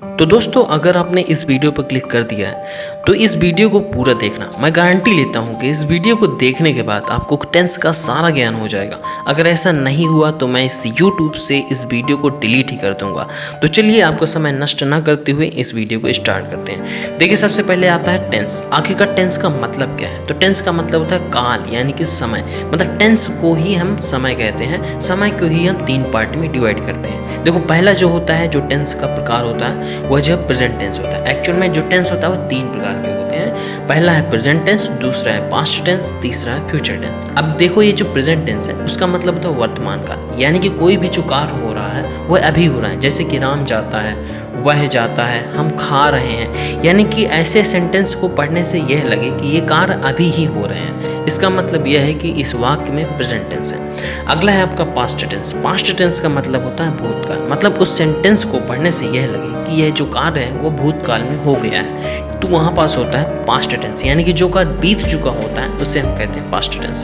तो दोस्तों, अगर आपने इस वीडियो पर क्लिक कर दिया है तो इस वीडियो को पूरा देखना। मैं गारंटी लेता हूँ कि इस वीडियो को देखने के बाद आपको टेंस का सारा ज्ञान हो जाएगा। अगर ऐसा नहीं हुआ तो मैं इस YouTube से इस वीडियो को डिलीट ही कर दूंगा। तो चलिए, आपका समय नष्ट ना करते हुए इस वीडियो को स्टार्ट करते हैं। देखिए, सबसे पहले आता है टेंस। आखिरकार टेंस का मतलब क्या है? तो टेंस का मतलब होता है काल, यानी कि समय। मतलब टेंस को ही हम समय कहते हैं। समय को ही हम 3 पार्ट में डिवाइड करते हैं। देखो, पहला जो होता है, जो टेंस का प्रकार होता है, वह जो प्रेजेंट टेंस होता है। एक्चुअल में जो टेंस होता है वो 3 प्रकार के होते हैं। पहला है प्रेजेंट टेंस, दूसरा है पास्ट टेंस, तीसरा है फ्यूचर टेंस। अब देखो, ये जो प्रेजेंट टेंस है उसका मतलब होता है वर्तमान का, यानी कि कोई भी जो कार्य हो रहा है वह अभी हो रहा है। जैसे कि राम जाता है, वह जाता है, हम खा रहे हैं। यानी कि ऐसे सेंटेंस को पढ़ने से यह लगे कि ये कार्य अभी ही हो रहे हैं। इसका मतलब यह है कि इस वाक्य में प्रेजेंट टेंस है। अगला है आपका पास्ट टेंस। पास्ट टेंस का मतलब होता है भूतकाल। मतलब उस सेंटेंस को पढ़ने से यह लगे कि यह जो कार्य है वो भूतकाल में हो गया है, तो वहाँ पास होता है पास्ट टेंस, यानी कि जो कार्य बीत चुका होता है उसे हम कहते हैं पास्ट टेंस।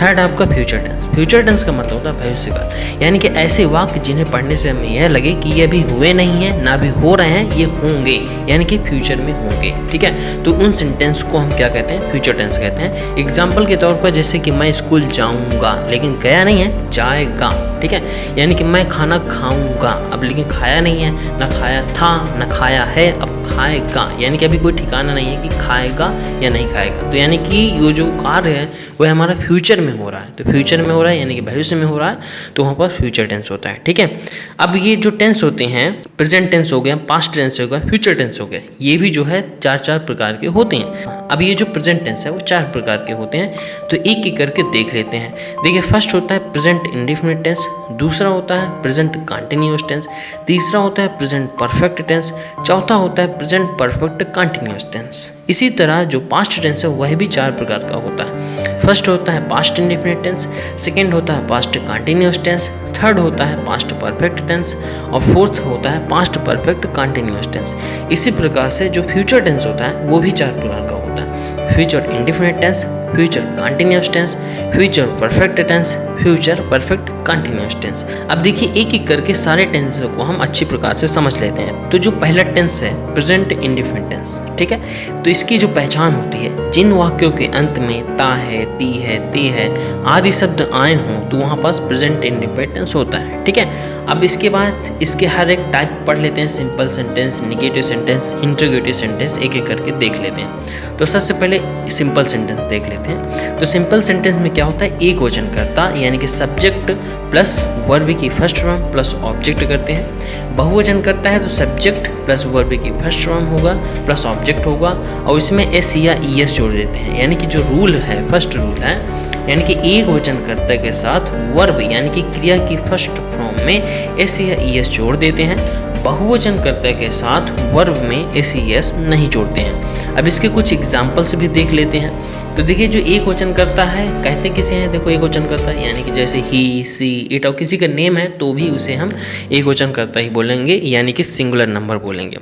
थर्ड है आपका फ्यूचर टेंस। फ्यूचर टेंस का मतलब होता है भविष्य काल, यानी कि ऐसे वाक्य जिन्हें पढ़ने से हमें यह लगे कि ये अभी हुए नहीं है, ना भी हो रहे हैं, ये होंगे, यानी कि फ्यूचर में होंगे। ठीक है, तो उन सेंटेंस को हम क्या कहते हैं? फ्यूचर टेंस कहते हैं। एग्जाम्पल के तौर पर, जैसे कि मैं स्कूल जाऊँगा, लेकिन गया नहीं है, जाएगा। ठीक है, यानी कि मैं खाना खाऊंगा, अब लेकिन खाया नहीं है, ना खाया था, ना खाया है, अब खाएगा। यानी कि अभी कोई ठिकाना नहीं है कि खाएगा या नहीं खाएगा। तो यानी कि ये जो कार्य है वह हमारा फ्यूचर में हो रहा है। तो फ्यूचर में हो रहा है यानी कि भविष्य में हो रहा है, तो वहाँ पर फ्यूचर टेंस होता है। ठीक है, अब ये जो टेंस होते हैं, प्रेजेंट टेंस हो गया, पास्ट टेंस हो गया, फ्यूचर टेंस हो गया, ये भी जो है 4 प्रकार के होते हैं। अब ये जो प्रेजेंट टेंस है वो 4 प्रकार के होते हैं, तो एक एक करके देख लेते हैं। देखिए, फर्स्ट होता है प्रेजेंट इंडेफिनिट टेंस, दूसरा होता है प्रेजेंट कंटिन्यूअस टेंस, तीसरा होता है प्रेजेंट परफेक्ट टेंस, चौथा होता है प्रेजेंट परफेक्ट कंटिन्यूअस टेंस। इसी तरह जो पास्ट टेंस है वह भी 4 प्रकार का होता है। फर्स्ट होता है पास्ट इंडेफिनिट टेंस, सेकेंड होता है पास्ट कंटिन्यूअस टेंस, थर्ड होता है पास्ट परफेक्ट टेंस और फोर्थ होता है पास्ट परफेक्ट कंटिन्यूअस टेंस। इसी प्रकार से जो फ्यूचर टेंस होता है वो भी 4 प्रकार का होता है। Future indefinite tense, future continuous tense, future perfect tense, future perfect continuous tense. अब देखिए, एक एक करके सारे टेंसों को हम अच्छी प्रकार से समझ लेते हैं। तो जो पहला टेंस है प्रेजेंट इंडेफिनिट टेंस, ठीक है, तो इसकी जो पहचान होती है, जिन वाक्यों के अंत में ता है, ती है, ते है आदि शब्द आए हों तो वहाँ पास प्रेजेंट इंडेफिनिट टेंस होता है। ठीक है, अब इसके बाद इसके हर एक टाइप पढ़ लेते हैं। Simple sentence, negative sentence, interrogative sentence, एक एक करके देख लेते हैं। तो सबसे पहले सिंपल सेंटेंस देख लेते हैं। तो सिंपल सेंटेंस में क्या होता है? एक वचन कर्ता यानी कि सब्जेक्ट प्लस वर्ब की फर्स्ट फॉर्म प्लस ऑब्जेक्ट करते हैं। बहुवचन करता है तो सब्जेक्ट प्लस वर्ब की फर्स्ट फॉर्म होगा प्लस ऑब्जेक्ट होगा, और इसमें एस या ई एस जोड़ देते हैं। यानी कि जो रूल है, फर्स्ट रूल है, यानी कि एक वचन कर्ता के साथ वर्ब यानी कि क्रिया की फर्स्ट फॉर्म में एस या ई एस जोड़ देते हैं। बहुवचन कर्ता के साथ वर्ब में एस ई एस नहीं जोड़ते हैं। अब इसके कुछ एग्जाम्पल्स भी देख लेते हैं। तो देखिए, जो एक वचन करता है कहते किसे हैं? देखो, एक वचन करता है यानी कि जैसे ही, सी, इट और किसी का नेम है तो भी उसे हम एक वचन करता ही बोलेंगे, यानी कि सिंगुलर नंबर बोलेंगे।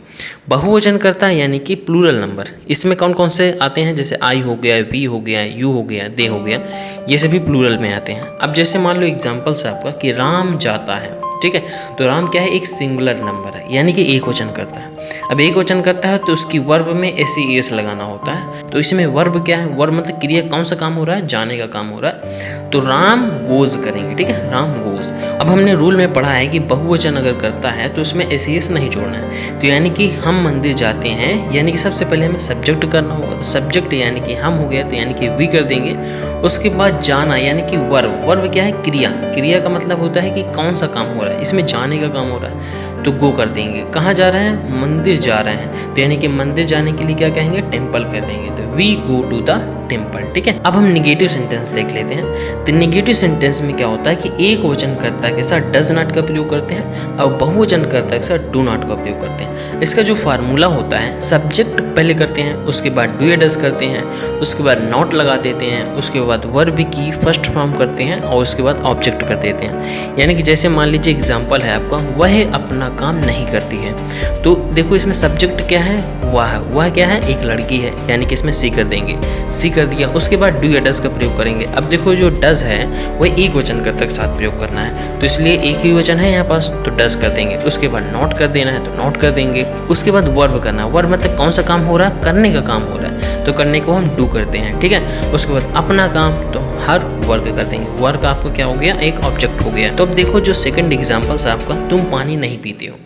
बहुवचन करता है यानी कि प्लूरल नंबर। इसमें कौन कौन से आते हैं? जैसे आई हो गया, वी हो गया, यू हो गया, दे हो गया, ये सभी प्लूरल में आते हैं। अब जैसे मान लो एग्जाम्पल्स है आपका कि राम जाता है। ठीक है, तो राम क्या है? एक सिंगुलर नंबर है, यानी कि एक वचन करता है। अब एक वचन करता है तो उसकी वर्ब में एस ई एस लगाना होता है। तो इसमें वर्ब क्या है? वर्ब मतलब क्रिया, कौन सा काम हो रहा है? जाने का काम हो रहा है। तो राम गोज करेंगे। ठीक है, राम गोज। अब हमने रूल में पढ़ा है कि बहुवचन अगर करता है तो उसमें एस ई एस नहीं जोड़ना है। तो यानी कि हम मंदिर जाते हैं, यानी कि सबसे पहले हमें सब्जेक्ट करना होगा। तो सब्जेक्ट यानी कि हम हो गया, तो यानी कि वी कर देंगे। उसके बाद जाना यानी कि वर्ब। वर्ब क्या है? क्रिया। क्रिया का मतलब होता है कि कौन सा काम हो रहा है, इसमें जाने का काम हो रहा है, तो गो कर देंगे। कहाँ जा रहे हैं? मंदिर जा रहे हैं, तो यानी कि मंदिर जाने के लिए क्या कहेंगे? टेम्पल कह देंगे। तो we go to the temple. ठीक है, अब हम निगेटिव सेंटेंस देख लेते हैं। तो निगेटिव सेंटेंस में क्या होता है कि एक वचन कर्ता के साथ डज नॉट का प्रयोग करते हैं और बहुवचन कर्ता के साथ डू नॉट का प्रयोग करते हैं। इसका जो फार्मूला होता है, सब्जेक्ट पहले करते हैं, उसके बाद डू या डज करते हैं, उसके बाद नॉट लगा देते हैं, उसके बाद वर्ब की फर्स्ट फॉर्म करते हैं और उसके बाद ऑब्जेक्ट कर देते हैं। यानी कि जैसे मान लीजिए एग्जाम्पल है आपका, वह अपना काम नहीं करती है। तो देखो, इसमें सब्जेक्ट क्या है? वह क्या है? एक लड़की है, यानी कि इसमें सी कर देंगे। सी कर दिया। उसके बाद डू या डज का प्रयोग करेंगे। अब देखो जो डज है वह एक वचन कर्ता के साथ प्रयोग करना है, तो इसलिए एक ही वचन है यहाँ पास, तो डज कर देंगे। उसके बाद नॉट कर देना है तो नॉट कर देंगे। उसके बाद वर्ब करना है। वर्ब मतलब कौन सा काम हो रहा है, करने का काम हो रहा है, तो करने को हम डू करते हैं, ठीक है। उसके बाद अपना काम, तो हर वर्क कर देंगे। वर्क आपका क्या हो गया, एक ऑब्जेक्ट हो गया। तो अब देखो जो सेकंड एग्जांपल है आपका, तुम पानी नहीं पीते हो,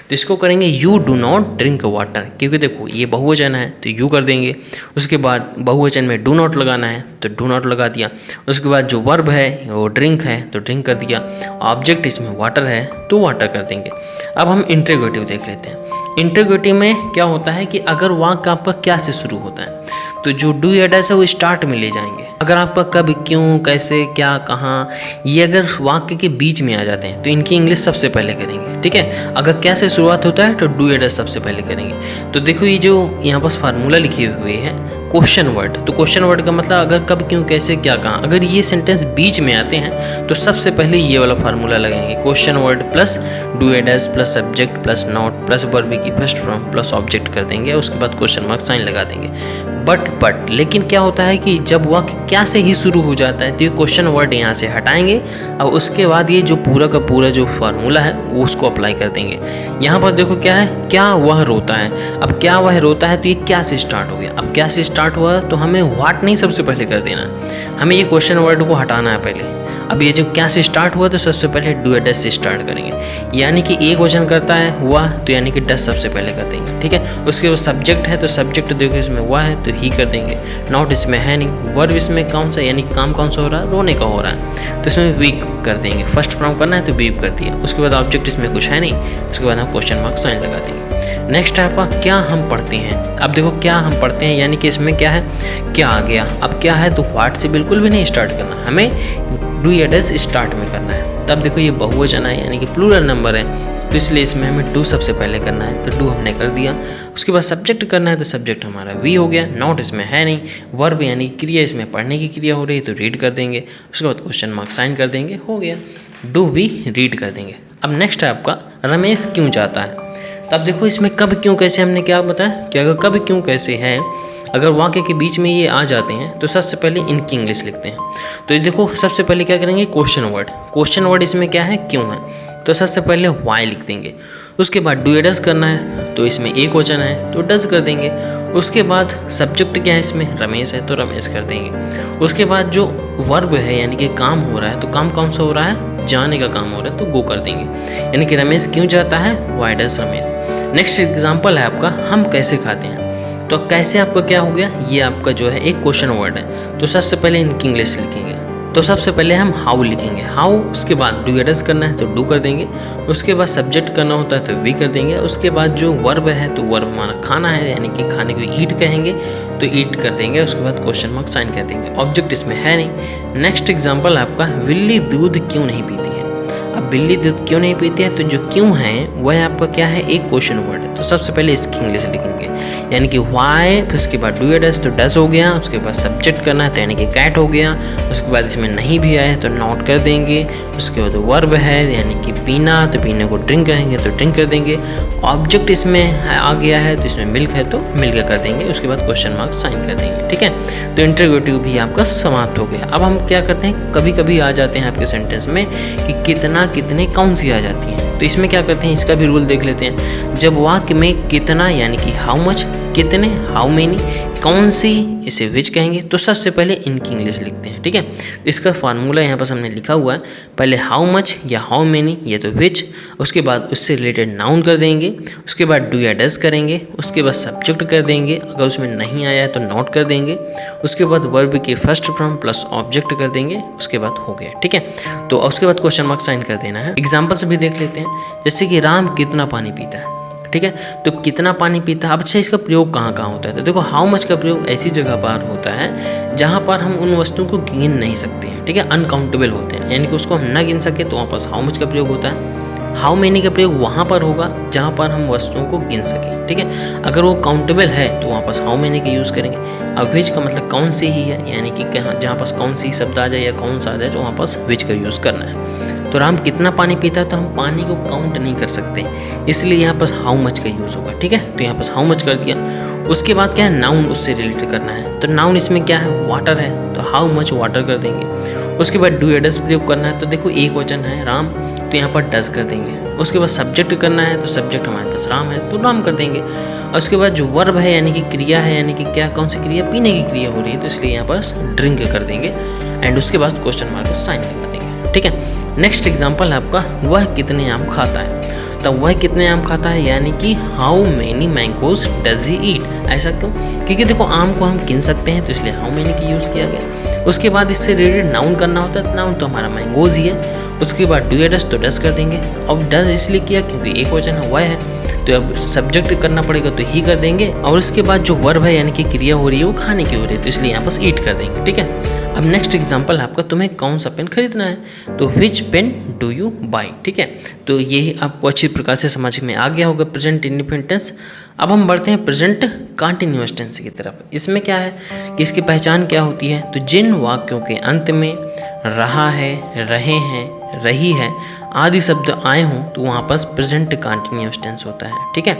तो इसको करेंगे you do not drink water, क्योंकि देखो ये बहुवचन है तो यू कर देंगे। उसके बाद बहुवचन में डू नॉट लगाना है तो डू नॉट लगा दिया। उसके बाद जो वर्ब है वो ड्रिंक है तो ड्रिंक कर दिया। ऑब्जेक्ट इसमें वाटर है तो वाटर कर देंगे। अब हम इंटरोगेटिव देख लेते हैं। इंटरोगेटिव में क्या होता है कि अगर वाक्य आपका क्या से शुरू होता है, तो जो डू या डज है वो स्टार्ट में ले जाएंगे। अगर आपका कब, क्यों, कैसे, क्या, कहाँ, ये अगर वाक्य के बीच में आ जाते हैं तो इनकी इंग्लिश सबसे पहले करेंगे, ठीक है। अगर क्या से शुरुआत होता है तो डू या डज सबसे पहले करेंगे। तो देखो ये जो यहाँ पास फार्मूला लिखे हुए हैं क्वेश्चन वर्ड, तो क्वेश्चन वर्ड का मतलब अगर कब, क्यों, कैसे, क्या, कहाँ, अगर ये सेंटेंस बीच में आते हैं तो सबसे पहले ये वाला फार्मूला लगाएंगे। क्वेश्चन वर्ड प्लस डू या does plus subject plus not plus verb की फर्स्ट फॉर्म प्लस ऑब्जेक्ट कर देंगे। उसके बाद क्वेश्चन मार्क साइन लगा देंगे। बट लेकिन क्या होता है कि जब वाक्य क्या से ही शुरू हो जाता है तो ये क्वेश्चन वर्ड यहाँ से हटाएंगे और उसके बाद ये जो पूरा का पूरा जो फार्मूला है वो उसको अप्लाई कर देंगे। यहाँ पर देखो क्या है, क्या वह रोता है। अब क्या वह रोता है तो ये क्या से स्टार्ट हो गया। अब क्या से स्टार्ट हुआ तो हमें व्हाट नहीं सबसे पहले कर देना, हमें ये क्वेश्चन वर्ड को हटाना है पहले। अब ये जो क्या से स्टार्ट हुआ तो सबसे पहले डू या डज से स्टार्ट करेंगे, यानी कि एक वचन करता है हुआ तो यानी कि डज सबसे पहले कर देंगे, ठीक है। उसके बाद सब्जेक्ट है तो सब्जेक्ट देखो इसमें हुआ है तो ही कर देंगे। नॉट इसमें है नहीं। वर्ब इसमें कौन सा, यानी कि काम कौन सा हो रहा है, रोने का हो रहा है, तो इसमें वीक कर देंगे। फर्स्ट फॉर्म करना है तो वीक कर दिया। उसके बाद ऑब्जेक्ट इसमें कुछ है नहीं, उसके बाद हम क्वेश्चन मार्क साइन लगा देंगे। नेक्स्ट है आपका क्या हम पढ़ते हैं। अब देखो क्या हम पढ़ते हैं, यानी कि इसमें क्या है, क्या आ गया। अब क्या है तो व्हाट से बिल्कुल भी नहीं स्टार्ट करना, हमें डू या डज स्टार्ट में करना है। तब देखो ये बहुवचन है यानी कि प्लूरल नंबर है, तो इसलिए इसमें हमें डू सबसे पहले करना है, तो डू हमने कर दिया। उसके बाद सब्जेक्ट करना है तो सब्जेक्ट हमारा वी हो गया। नॉट इसमें है नहीं। वर्ब यानी क्रिया, इसमें पढ़ने की क्रिया हो रही है तो रीड कर देंगे। उसके बाद क्वेश्चन मार्क साइन कर देंगे, हो गया। डू वी रीड कर देंगे। अब नेक्स्ट है आपका रमेश क्यों जाता है। तब देखो इसमें कब, क्यों, कैसे हमने क्या बताया कि अगर कब, क्यों, कैसे है, अगर वाक्य के बीच में ये आ जाते हैं तो सबसे पहले इनकी इंग्लिश लिखते हैं। तो ये देखो सबसे पहले क्या करेंगे, क्वेश्चन वर्ड। क्वेश्चन वर्ड इसमें क्या है, क्यों है, तो सबसे पहले वाई लिख देंगे। उसके बाद डू या डज करना है तो इसमें एक वचन है तो डज कर देंगे। उसके बाद सब्जेक्ट क्या है, इसमें रमेश है तो रमेश कर देंगे। उसके बाद जो वर्ब है यानी कि काम हो रहा है, तो काम कौन सा हो रहा है, जाने का काम हो रहा है, तो गो कर देंगे। यानी कि रमेश क्यों जाता है, why does Ramesh. Next example है आपका हम कैसे खाते हैं। तो कैसे आपका क्या हो गया, ये आपका जो है एक क्वेश्चन वर्ड है, तो सबसे पहले इनकी इंग्लिश लिखेंगे। तो सबसे पहले हम हाउ लिखेंगे, हाउ। उसके बाद डू या डज करना है तो डू कर देंगे। उसके बाद सब्जेक्ट करना होता है तो वी कर देंगे। उसके बाद जो वर्ब है तो वर्ब हमारा खाना है, यानी कि खाने को ईट कहेंगे तो ईट कर देंगे। उसके बाद क्वेश्चन मार्क साइन कर देंगे। ऑब्जेक्ट इसमें है नहीं। नेक्स्ट एग्जाम्पल आपका बिल्ली दूध क्यों नहीं पीती है। अब बिल्ली दूध क्यों नहीं पीती है, तो जो क्यों है वह आपका क्या है, एक क्वेश्चन वर्ड है, तो सबसे पहले इसकी इंग्लिश लिखेंगे, यानी कि वाई। फिर उसके बाद डू या डज तो डज हो गया। उसके बाद सब्जेक्ट करना है तो यानी कि कैट हो गया। उसके बाद इसमें नहीं भी आया तो नॉट कर देंगे। उसके बाद वर्ब है यानी कि पीना, तो पीने को ड्रिंक कहेंगे तो ड्रिंक कर देंगे। ऑब्जेक्ट इसमें आ गया है तो इसमें मिल्क है तो मिल्क कर देंगे। उसके बाद क्वेश्चन मार्क साइन कर देंगे, ठीक है। तो इंटरोगेटिव भी आपका समाप्त हो गया। अब हम क्या करते हैं, कभी कभी आ जाते हैं आपके सेंटेंस में कि कितना, कितने, कौन सी आ जाती हैं, तो इसमें क्या करते हैं, इसका भी रूल देख लेते हैं। जब वाक्य में कितना यानी कि हाउ मच, कितने हाउ मेनी, कौन सी इसे विच कहेंगे, तो सबसे पहले इनकी इंग्लिश लिखते हैं, ठीक है। इसका फार्मूला यहाँ पर हमने लिखा हुआ है, पहले हाउ मच या हाउ मेनी ये तो विच, उसके बाद उससे रिलेटेड नाउन कर देंगे। उसके बाद डू या डज करेंगे। उसके बाद सब्जेक्ट कर देंगे, अगर उसमें नहीं आया है तो नॉट कर देंगे। उसके बाद वर्ब के फर्स्ट फॉर्म प्लस ऑब्जेक्ट कर देंगे। उसके बाद हो गया, ठीक है। तो उसके बाद क्वेश्चन मार्क साइन कर देना है। एग्जाम्पल्स भी देख लेते हैं, जैसे कि राम कितना पानी पीता है, ठीक है। तो कितना पानी पीता है। अब अच्छा इसका प्रयोग कहाँ कहाँ होता है, तो देखो हाउ मच का प्रयोग ऐसी जगह पर होता है जहाँ पर हम उन वस्तुओं को गिन नहीं सकते हैं, ठीक है, अनकाउंटेबल होते हैं, यानी कि उसको हम ना गिन सके तो वहाँ पर हाउ मच का प्रयोग होता है। हाउ मेनी का प्रयोग वहाँ पर होगा जहाँ पर हम वस्तुओं को गिन सकें, ठीक है। अगर वो काउंटेबल है तो वहाँ पर हाउ मेनी का यूज़ करेंगे। अब विच का मतलब कौन सी ही है, यानी कि कहाँ जहाँ पास कौन सी शब्द आ जाए या कौन सा आ जाए तो वहाँ पास विच का यूज़ करना है। तो तो राम कितना पानी पीता है, तो हम पानी को काउंट नहीं कर सकते, इसलिए यहाँ पर हाउ मच का यूज़ होगा। ठीक है, तो यहाँ पर हाउ मच कर दिया। उसके बाद क्या है, नाउन उससे रिलेटेड करना है, तो नाउन इसमें क्या है, वाटर है, तो हाउ मच वाटर कर देंगे। उसके बाद डू या डज प्रयोग करना है, तो देखो एक वचन है राम, तो यहाँ पर डज कर देंगे। उसके बाद सब्जेक्ट करना है, तो सब्जेक्ट हमारे पास राम है, तो राम कर देंगे। और उसके बाद जो वर्ब है यानी कि क्रिया है, यानी कि क्या कौन सी क्रिया, पीने की क्रिया हो रही है, तो इसलिए यहाँ पर ड्रिंक कर देंगे। एंड उसके बाद क्वेश्चन मार्क साइन लगा देंगे। ठीक है, नेक्स्ट एग्जाम्पल है आपका, वह कितने आम खाता है। तो वह कितने आम खाता है यानी कि how many mangoes does he eat. ऐसा क्यों, क्योंकि देखो आम को हम गिन सकते हैं, तो इसलिए हाउ मैनी की यूज़ किया गया। उसके बाद इससे रिलेटेड नाउन करना होता है, नाउन तो हमारा मैंगोज ही है। उसके बाद डू या डज, तो डज कर देंगे। अब डज इसलिए किया क्योंकि एक वचन है, वह है, तो अब सब्जेक्ट करना पड़ेगा, तो ही कर देंगे। और उसके बाद जो वर्ब है यानी कि क्रिया हो रही है वो खाने की हो रही है, तो इसलिए यहाँ पर ईट कर देंगे। ठीक है, अब नेक्स्ट एग्जाम्पल आपका, तुम्हें कौन सा पेन खरीदना है, तो विच पेन डू यू बाई। ठीक है, तो ये आपको अच्छी प्रकार से समझ में आ गया होगा प्रेजेंट इंडिफिनिट टेंस। अब हम बढ़ते हैं प्रेजेंट कंटीन्यूअस टेंस की तरफ। इसमें क्या है कि इसकी पहचान क्या होती है, तो जिन वाक्यों के अंत में रहा है, रहे हैं, रही है आदि शब्द आए हों, तो वहाँ पर प्रेजेंट कंटीन्यूअस टेंस होता है। ठीक है,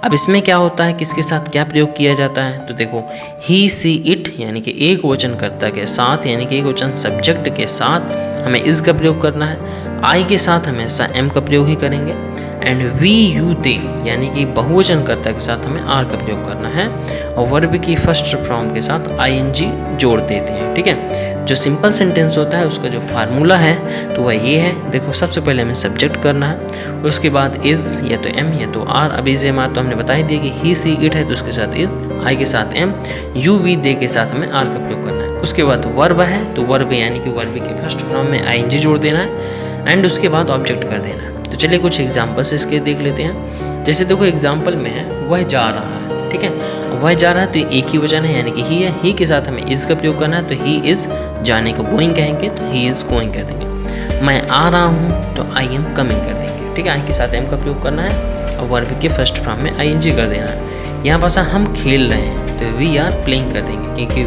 अब इसमें क्या होता है, किसके साथ क्या प्रयोग किया जाता है, तो देखो ही सी इट यानी कि एक वचन कर्ता के साथ, यानी कि एक वचन सब्जेक्ट के साथ हमें इस का प्रयोग करना है। आई के साथ हमेशा एम का प्रयोग ही करेंगे। एंड वी यू दे यानी कि बहुवचन कर्ता के साथ हमें आर का प्रयोग करना है। और वर्ब की फर्स्ट फॉर्म के साथ आईएनजी जोड़ देते हैं। ठीक है, जो सिंपल सेंटेंस होता है उसका जो फार्मूला है तो वह ये है, देखो सबसे पहले हमें सब्जेक्ट करना है, उसके बाद इज़ या तो एम या तो आर। अब इज़ एम आर तो हमने बता ही दिया कि ही सी इट है तो उसके साथ इज़, आई के साथ एम, यू वी दे के साथ हमें आर का प्रयोग करना है। उसके बाद वर्ब है तो वर्ब यानी कि वर्ब की फर्स्ट फॉर्म में आईएनजी जोड़ देना है एंड उसके बाद ऑब्जेक्ट कर देना है। तो चलिए कुछ एग्जाम्पल्स इसके देख लेते हैं। जैसे देखो एग्जाम्पल में है वह जा रहा है। ठीक है, वह जा रहा है तो एक ही वचन है यानी कि ही है, ही के साथ हमें इज़ का प्रयोग करना है, तो ही इज़ जाने को गोइंग कहेंगे तो ही इज़ गोइंग कर देंगे। मैं आ रहा हूँ तो आई एम कमिंग कर देंगे। ठीक है, आई के साथ एम का प्रयोग करना है और वर्ब के फर्स्ट फॉर्म में आईएनजी कर देना है। यहाँ पर हम खेल रहे हैं तो वी आर प्लेइंग कर देंगे, क्योंकि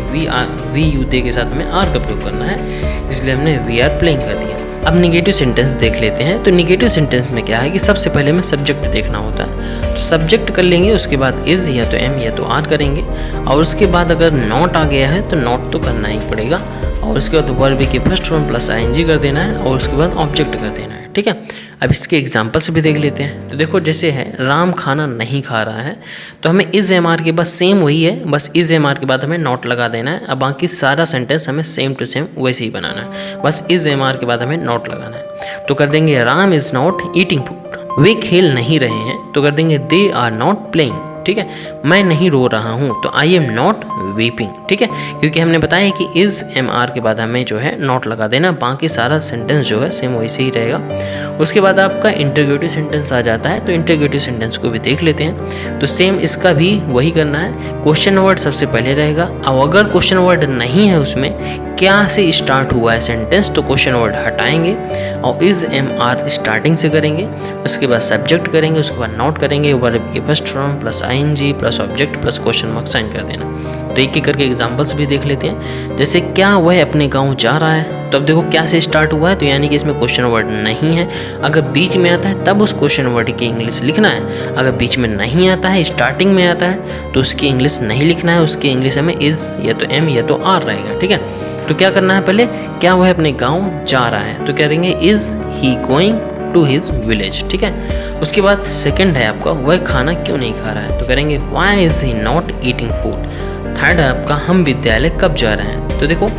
वी यू दे के साथ हमें आर का प्रयोग करना है, इसलिए हमने वी आर प्लेइंग कर दिया। अब निगेटिव सेंटेंस देख लेते हैं। तो निगेटिव सेंटेंस में क्या है कि सबसे पहले हमें सब्जेक्ट देखना होता है, तो सब्जेक्ट कर लेंगे, उसके बाद इज़ या तो एम या तो आर करेंगे, और उसके बाद अगर नॉट आ गया है तो नॉट तो करना ही पड़ेगा, और उसके बाद वर्ब की फर्स्ट फॉर्म प्लस आईएनजी कर देना है और उसके बाद ऑब्जेक्ट कर देना है। ठीक है, अब इसके एग्जाम्पल्स भी देख लेते हैं। तो देखो जैसे है राम खाना नहीं खा रहा है, तो हमें इज़ एम आर के बाद सेम वही है, बस इज़ एम आर के बाद हमें नॉट लगा देना है। अब बाकी सारा सेंटेंस हमें सेम टू सेम वैसे ही बनाना है, बस इज़ एम आर के बाद हमें नॉट लगाना है। तो कर देंगे Ram is not eating food, वे खेल नहीं रहे हैं तो कर देंगे दे आर नॉट प्लेइंग। ठीक है, मैं नहीं रो रहा हूँ तो आई एम नॉट वीपिंग। ठीक है, क्योंकि हमने बताया कि इज़ एम आर के बाद हमें जो है नॉट लगा देना, बाकी सारा सेंटेंस जो है सेम वैसे ही रहेगा। उसके बाद आपका इंटरगेटिव सेंटेंस आ जाता है, तो इंटरगेटिव सेंटेंस को भी देख लेते हैं। तो सेम इसका भी वही करना है, क्वेश्चन वर्ड सबसे पहले रहेगा, और अगर क्वेश्चन वर्ड नहीं है उसमें क्या से स्टार्ट हुआ है सेंटेंस तो क्वेश्चन वर्ड हटाएंगे और इज़ एम आर स्टार्टिंग से करेंगे, उसके बाद सब्जेक्ट करेंगे, उसके बाद नॉट करेंगे, वर्ब की first form plus ING plus object plus question mark sign कर देना। तो एक एक करके एग्जांपल्स भी देख लेते हैं। जैसे क्या वह अपने गांव जा रहा है, तो अब देखो क्या से स्टार्ट हुआ है, तो यानी कि इसमें क्वेश्चन वर्ड नहीं है। अगर बीच में आता है तब उस क्वेश्चन वर्ड की इंग्लिश लिखना है, अगर बीच में नहीं आता है स्टार्टिंग में आता है तो उसकी इंग्लिश नहीं लिखना है, उसकी इंग्लिश हमें इज़ या तो एम या तो आर रहेगा। ठीक है, तो क्या करना है, पहले क्या वह अपने गांव जा रहा है तो करेंगे is he going to his village. ठीक है, उसके बाद सेकंड है आपका वह खाना क्यों नहीं खा रहा है तो करेंगे why is he not eating food. Third है आपका हम विद्यालय कब जा रहे हैं, तो देखो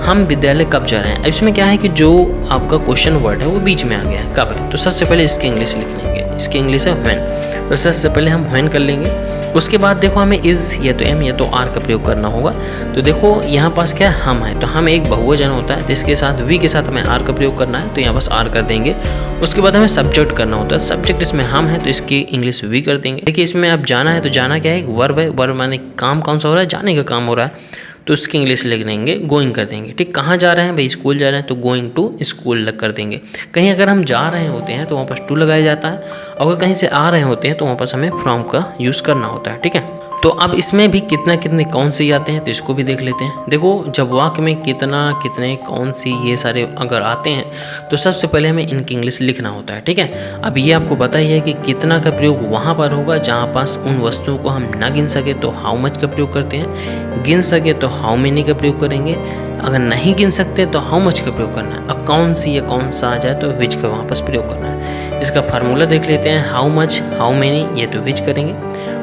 हम विद्यालय कब जा रहे हैं, इसमें क्या है कि जो आपका क्वेश्चन वर्ड है वो बीच में आ गया है, कब है, तो सबसे पहले इसकी इंग्लिश लिख लेंगे, इसकी इंग्लिश है व्हेन, तो सबसे पहले हम व्हेन कर लेंगे। उसके बाद देखो हमें इज़ या तो एम या तो आर का प्रयोग करना होगा। तो देखो यहाँ पास क्या है, हम है, तो हम एक बहुवचन होता है, तो इसके साथ वी के साथ हमें आर का प्रयोग करना है, तो यहाँ पास आर कर देंगे। उसके बाद हमें सब्जेक्ट करना होता है, सब्जेक्ट इसमें हम है तो इसकी इंग्लिश वी कर देंगे। देखिए इसमें अब जाना है, तो जाना क्या है, वर्ब है, वर्ब माने काम कौन सा हो रहा है, जाने का काम हो रहा है, तो उसकी इंग्लिश लिख देंगे गोइंग कर देंगे। ठीक, कहाँ जा रहे हैं भाई, स्कूल जा रहे हैं तो गोइंग टू स्कूल कर देंगे। कहीं अगर हम जा रहे होते हैं तो वहाँ पर टू लगाया जाता है, अगर कहीं से आ रहे होते हैं तो वहाँ पर हमें फ्रॉम का यूज़ करना होता है। ठीक है, तो अब इसमें भी कितना कितने कौन से आते हैं तो इसको भी देख लेते हैं। देखो जब वाक्य में कितना कितने कौन सी ये सारे अगर आते हैं तो सबसे पहले हमें इनकी इंग्लिश लिखना होता है, ठीक है। अब ये आपको पता ही है कि कितना का प्रयोग वहाँ पर होगा जहाँ पास उन वस्तुओं को हम ना गिन सके तो हाउ मच का प्रयोग करते हैं, गिन सके तो हाउ मेनी का प्रयोग करेंगे, अगर नहीं गिन सकते तो हाउ मच का प्रयोग करना है। अब कौन सी या कौन सा आ जाए तो विच का वहाँ पर प्रयोग करना है। इसका फार्मूला देख लेते हैं, हाउ मच हाउ मेनी ये तो विच करेंगे,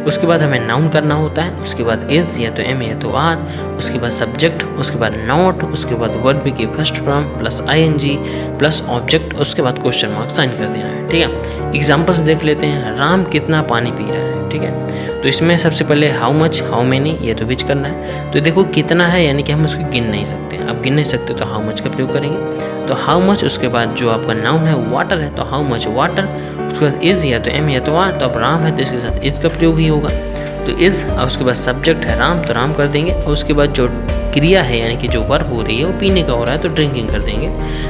उसके बाद हमें नाउन करना होता है, उसके बाद इज़ या तो एम या तो आर, उसके बाद सब्जेक्ट, उसके बाद नॉट, उसके बाद वर्ब की first form plus ING plus object, उसके बाद क्वेश्चन मार्क साइन कर देना है, ठीक है। एग्जाम्पल्स देख लेते हैं, राम कितना पानी पी रहा है, ठीक है। तो इसमें सबसे पहले हाउ मच हाउ मेनी ये तो विच करना है। तो देखो कितना है यानी कि हम उसको गिन नहीं सकते, अब गिन नहीं सकते तो हाउ मच का प्रयोग करेंगे। तो हाउ मच, उसके बाद जो आपका नाउन है वाटर है तो हाउ मच वाटर, उसके बाद इज़ या तो एम या तो आर, तो अब राम है तो इसके साथ इज़ का प्रयोग ही होगा तो इज़, और उसके बाद सब्जेक्ट है राम तो राम कर देंगे, और उसके बाद जो क्रिया है यानी कि जो वर्ब हो रही है वो पीने का हो रहा है तो ड्रिंकिंग कर देंगे,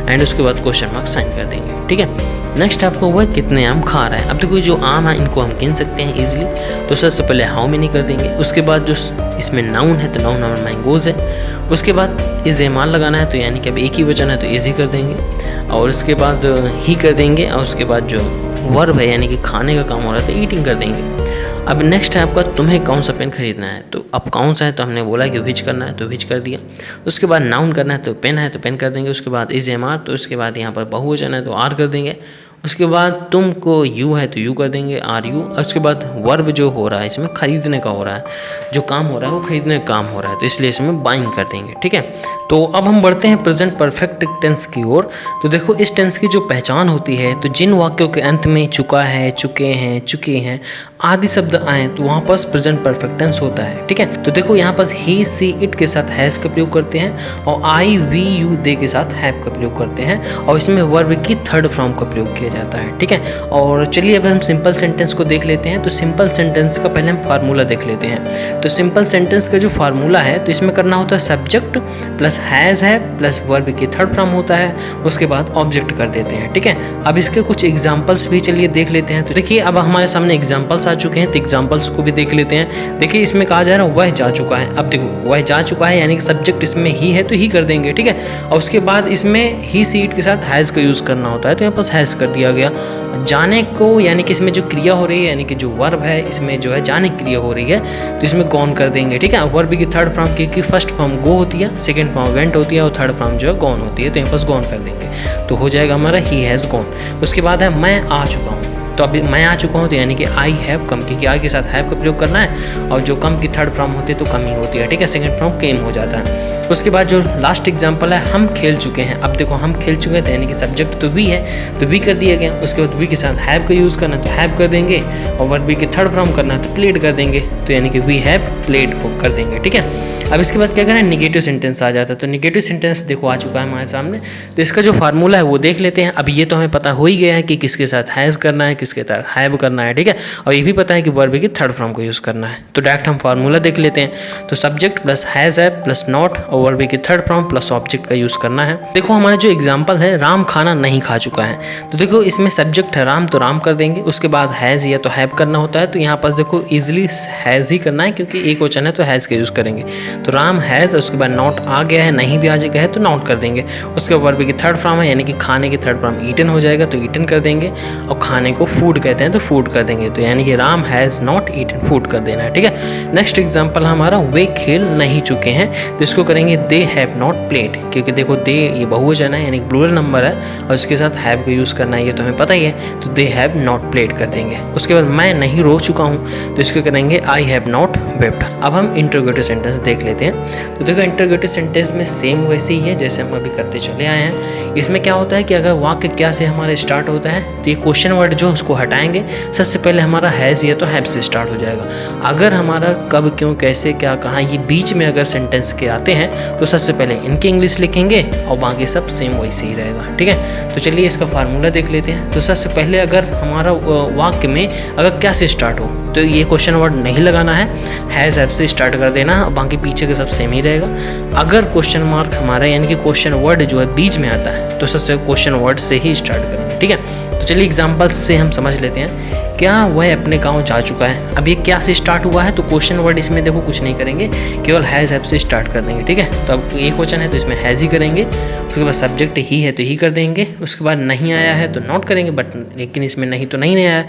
एंड उसके बाद क्वेश्चन मार्क साइन कर देंगे, ठीक है। नेक्स्ट आपको हुआ कितने आम खा रहा है। अब देखो जो आम है इनको हम गिन सकते हैं ईजिली, तो सबसे पहले हाउ मेनी कर देंगे, उसके बाद जो इसमें नाउन है तो नाउन हमारा मैंगोज है, उसके बाद इज़ एमान लगाना है तो यानी कि अब एक ही वचन है तो इज़ ही कर देंगे, और उसके बाद ही कर देंगे, और उसके बाद जो वर्ब है यानी कि खाने का काम हो रहा है तो ईटिंग कर देंगे। अब नेक्स्ट है आपका तुम्हें कौन सा पेन खरीदना है, तो अब कौन सा है तो हमने बोला कि विच करना है तो विच कर दिया, उसके बाद नाउन करना है तो पेन है तो पेन कर देंगे, उसके बाद इज एम आर, तो उसके बाद यहाँ पर बहुवचन है तो आर कर देंगे, उसके बाद तुमको यू है तो यू कर देंगे आर यू, उसके बाद वर्ब जो हो रहा है इसमें खरीदने का हो रहा है, जो काम हो रहा है वो खरीदने का काम हो रहा है तो इसलिए इसमें बाइंग कर देंगे, ठीक है। तो अब हम बढ़ते हैं प्रेजेंट परफेक्ट टेंस की ओर। तो देखो इस टेंस की जो पहचान होती है तो जिन वाक्यों के अंत में चुका है, चुके हैं आदि शब्द आए तो वहाँ पर प्रेजेंट परफेक्ट टेंस होता है, ठीक है। तो देखो यहाँ पर ही सी इट के साथ हैज का प्रयोग करते हैं, और आई वी यू दे के साथ हैव का प्रयोग करते हैं, और इसमें वर्ब की थर्ड फॉर्म का प्रयोग किया जाता है, ठीक है। और चलिए अब हम सिंपल सेंटेंस को देख लेते हैं। तो सिंपल सेंटेंस का पहले हम फार्मूला देख लेते हैं। तो सिंपल सेंटेंस का जो फार्मूला है तो इसमें करना होता है सब्जेक्ट प्लस हैज़ है प्लस वर्ब की थर्ड फॉर्म होता है, उसके बाद ऑब्जेक्ट कर देते हैं, ठीक है। अब इसके कुछ एग्जांपल्स भी चलिए देख लेते हैं। तो देखिए अब हमारे सामने एग्जांपल्स आ चुके हैं तो एग्जांपल्स को भी देख लेते हैं। देखिए इसमें कहा जा रहा है वह जा चुका है। अब देखो वह जा चुका है यानी कि सब्जेक्ट इसमें ही है तो ही कर देंगे, ठीक है। और उसके बाद इसमें ही सी इट के साथ हैज़ का यूज़ करना होता है तो यहाँ पास हैज़ कर दिया गया। जाने को यानी कि इसमें जो क्रिया हो रही है यानी कि जो वर्ब है इसमें जो है जाने की क्रिया हो रही है तो इसमें गॉन कर देंगे, ठीक है। वर्ब की थर्ड फॉर्म की फर्स्ट फॉर्म गो होती है, सेकंड फॉर्म वेंट होती है और थर्ड फॉर्म जो है गॉन होती है तो यहाँ पास गॉन कर देंगे तो हो जाएगा हमारा ही हैज़ गॉन। उसके बाद है मैं आ चुका हूँ। तो अभी मैं आ चुका हूँ तो यानी कि आई हैव कम की आई के साथ हैव का प्रयोग करना है, और जो कम की थर्ड फॉर्म होती है तो कम ही होती है, ठीक है। सेकंड फॉर्म केम हो जाता है। उसके बाद जो लास्ट एग्जांपल है हम खेल चुके हैं। अब देखो हम खेल चुके हैं तो यानी कि सब्जेक्ट तो वी है तो वी कर दिया गया, उसके बाद वी के साथ हैव का यूज़ करना है तो हैव कर देंगे, और वर्ब वी की थर्ड फॉर्म करना है तो प्लेड कर देंगे तो यानी कि वी हैव प्लेड कर देंगे, ठीक है। अब इसके बाद क्या करना है निगेटिव सेंटेंस आ जाता है। तो निगेटिव सेंटेंस देखो आ चुका है हमारे सामने, तो इसका जो फार्मूला है वो देख लेते हैं। अब ये तो हमें पता हो ही गया है कि किसके साथ हैज़ करना है किसके साथ हैव करना है, ठीक है। और ये भी पता है कि वर्ब की थर्ड फॉर्म को यूज़ करना है। तो डायरेक्ट हम फार्मूला देख लेते हैं। तो सब्जेक्ट प्लस हैज़ है प्लस नॉट और वर्ब की थर्ड फॉर्म प्लस ऑब्जेक्ट का यूज़ करना है। देखो हमारा जो एग्जाम्पल है राम खाना नहीं खा चुका है, तो देखो इसमें सब्जेक्ट है राम तो राम कर देंगे, उसके बाद हैज़ या तो हैव करना होता है तो यहाँ पास देखो ईजिली हैज़ ही करना है क्योंकि एक वचन है तो हैज़ का यूज़ करेंगे। तो राम हैज़, उसके बाद नॉट आ गया है नहीं भी आ गया है तो नॉट कर देंगे। उसके बाद वर्ब की थर्ड फॉर्म है यानी कि खाने की थर्ड फॉर्म ईटन हो जाएगा तो ईटन कर देंगे, और खाने को फूड कहते हैं तो फूड कर देंगे तो यानी कि Ram has not eaten food कर देना है, ठीक है। नेक्स्ट एग्जाम्पल हमारा वे खेल नहीं चुके हैं, तो इसको करेंगे दे हैव नॉट प्लेड, क्योंकि देखो दे ये बहुवचन है यानी प्लूरल नंबर है और उसके साथ हैव का यूज़ करना है ये तो हमें पता ही है, तो दे हैव नॉट प्लेड कर देंगे। उसके बाद मैं नहीं रो चुका हूँ तो इसको करेंगे आई हैव नॉट वेप्ड। अब हम इंटरोगेटिव सेंटेंस देख लेते हैं। तो देखो इंटरोगेटिव सेंटेंस में सेम वैसे ही है जैसे हम अभी करते चले आए हैं। इसमें क्या होता है कि अगर वाक्य क्या से हमारा स्टार्ट होता है तो ये क्वेश्चन वर्ड जो उसको हटाएंगे, सबसे पहले हमारा हैज़ या तो हैव से स्टार्ट हो जाएगा। अगर हमारा कब क्यों कैसे क्या कहाँ ये बीच में अगर सेंटेंस के आते हैं तो सबसे पहले इनकी इंग्लिश लिखेंगे और बाकी सब सेम वैसे ही रहेगा, ठीक है। तो चलिए इसका फार्मूला देख लेते हैं। तो सबसे पहले अगर हमारा वाक्य में अगर क्या से स्टार्ट हो तो ये क्वेश्चन वर्ड नहीं लगाना है, हैज़ हैव से स्टार्ट कर देना और बाकी पीछे के सब सेम ही रहेगा। अगर क्वेश्चन मार्क हमारा यानी कि क्वेश्चन वर्ड जो है बीच में आता है तो सबसे क्वेश्चन वर्ड से ही स्टार्ट करेंगे, ठीक है। तो चलिए एग्जाम्पल्स से हम समझ लेते हैं। क्या वह अपने गांव जा चुका है। अब ये क्या से स्टार्ट हुआ है, तो क्वेश्चन वर्ड इसमें देखो कुछ नहीं करेंगे, केवल हैज़ हैव से स्टार्ट कर देंगे, ठीक है। तो अब एक क्वेश्चन है तो इसमें हैज़ ही करेंगे, उसके बाद सब्जेक्ट ही है तो ही कर देंगे, उसके बाद नहीं आया है तो नॉट करेंगे, बट लेकिन इसमें नहीं तो नहीं आया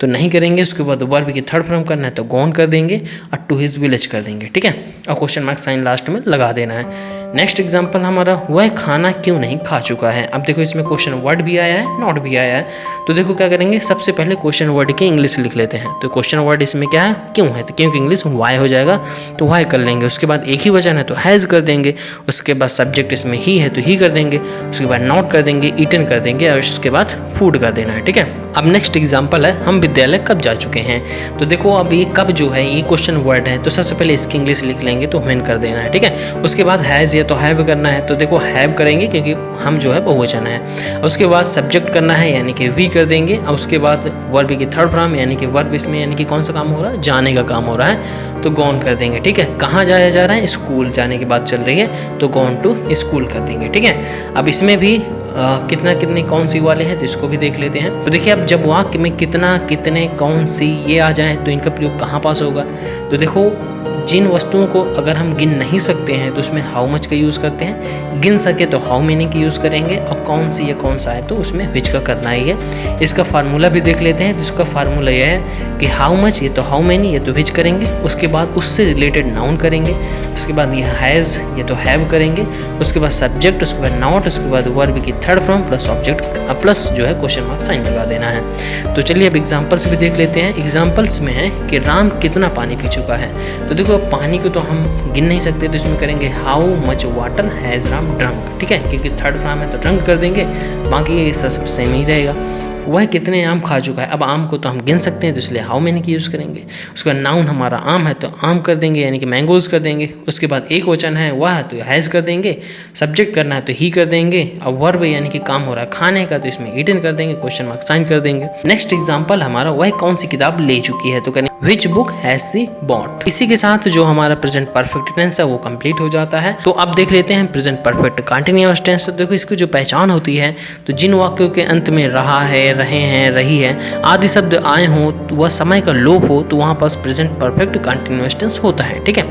तो नहीं करेंगे। उसके बाद वर्ब की थर्ड फॉर्म करना है तो गॉन कर देंगे और टू हिज विलेज कर देंगे, ठीक है। और क्वेश्चन मार्क साइन लास्ट में लगा देना है। नेक्स्ट एग्जाम्पल हमारा, वह खाना क्यों नहीं खा चुका है। अब देखो इसमें क्वेश्चन वर्ड भी आया है, नॉट भी आया है, तो देखो क्या करेंगे, सबसे पहले क्वेश्चन वर्ड की इंग्लिश लिख लेते हैं। तो क्वेश्चन वर्ड इसमें क्या है, क्यों है, तो क्योंकि इंग्लिश वाई हो जाएगा तो वाई कर लेंगे। उसके बाद एक ही वचन है तो हैज़ कर देंगे। उसके बाद सब्जेक्ट इसमें ही है तो ही कर देंगे। उसके बाद नॉट कर देंगे, ईटन कर देंगे और उसके बाद फूड कर देना है, ठीक है। अब नेक्स्ट एग्जाम्पल है, हम विद्यालय कब जा चुके हैं। तो देखो अब ये कब जो है ये क्वेश्चन वर्ड है, तो सबसे पहले इसकी इंग्लिश लिख लेंगे तो व्हेन कर देना है, ठीक है। उसके बाद हैज़ या तो हैव करना है, तो देखो हैव करेंगे क्योंकि हम जो है बहुवचन है। उसके बाद सब्जेक्ट करना है यानी कि वी कर देंगे। और उसके बाद वर्ब की थर्ड फॉर्म यानी कि वर्ब इसमें यानी कि कौन सा काम हो रहा है, जाने का काम हो रहा है, तो गॉन कर देंगे, ठीक है। कहाँ जाया जा रहा है, स्कूल जाने की बात चल रही है तो गॉन टू स्कूल कर देंगे, ठीक है। अब इसमें भी कितना कितने कौन सी वाले हैं तो इसको भी देख लेते हैं। तो देखिए अब जब वाक्य में कितना कितने कौन सी ये आ जाए तो इनका प्रयोग कहाँ पास होगा। तो देखो जिन वस्तुओं को अगर हम गिन नहीं सकते हैं तो उसमें हाउ मच का यूज़ करते हैं, गिन सके तो हाउ मेनी की यूज़ करेंगे, और कौन सी या कौन सा है तो उसमें विच का करना ही है। इसका फार्मूला भी देख लेते हैं। तो इसका फार्मूला यह है कि हाउ मच ये तो हाउ मेनी ये तो विच करेंगे, उसके बाद उससे रिलेटेड नाउन करेंगे, उसके बाद ये हैज़ ये तो हैव करेंगे, उसके बाद सब्जेक्ट, उसके बाद नॉट, उसके बाद वर्ब की third form plus object plus जो है क्वेश्चन मार्क साइन लगा देना है। तो चलिए अब एग्जाम्पल्स भी देख लेते हैं। एग्जाम्पल्स में है कि राम कितना पानी पी चुका है। तो देखो पानी को तो हम गिन नहीं सकते, तो इसमें करेंगे how much water has Ram drunk, ठीक है, क्योंकि थर्ड फॉर्म है तो ड्रंक कर देंगे, बाकी ये सब सेम ही रहेगा। वह कितने आम खा चुका है। अब आम को तो हम गिन सकते हैं तो इसलिए हाउ मेनी की यूज़ करेंगे। उसके बाद नाउन हमारा आम है तो आम कर देंगे यानी कि मैंगोज़ कर देंगे। उसके बाद एक वचन है वह तो हैज़ कर देंगे, सब्जेक्ट करना है तो ही कर देंगे, और वर्ब यानी कि काम हो रहा है खाने का तो इसमें ईटन कर देंगे, क्वेश्चन मार्क साइन कर देंगे। नेक्स्ट एग्जाम्पल हमारा, वह कौन सी किताब ले चुकी है, तो करें which book has she bought. इसी के साथ जो हमारा प्रेजेंट परफेक्ट टेंस है वो कंप्लीट हो जाता है। तो अब देख लेते हैं प्रेजेंट परफेक्ट कंटिन्यूअस टेंस। तो देखो इसकी जो पहचान होती है, तो जिन वाक्यों के अंत में रहा है, रहे हैं, रही है आदि शब्द आए हों तो वह समय का लोप हो तो वहाँ पास प्रेजेंट परफेक्ट कंटिन्यूअस टेंस होता है, ठीक है।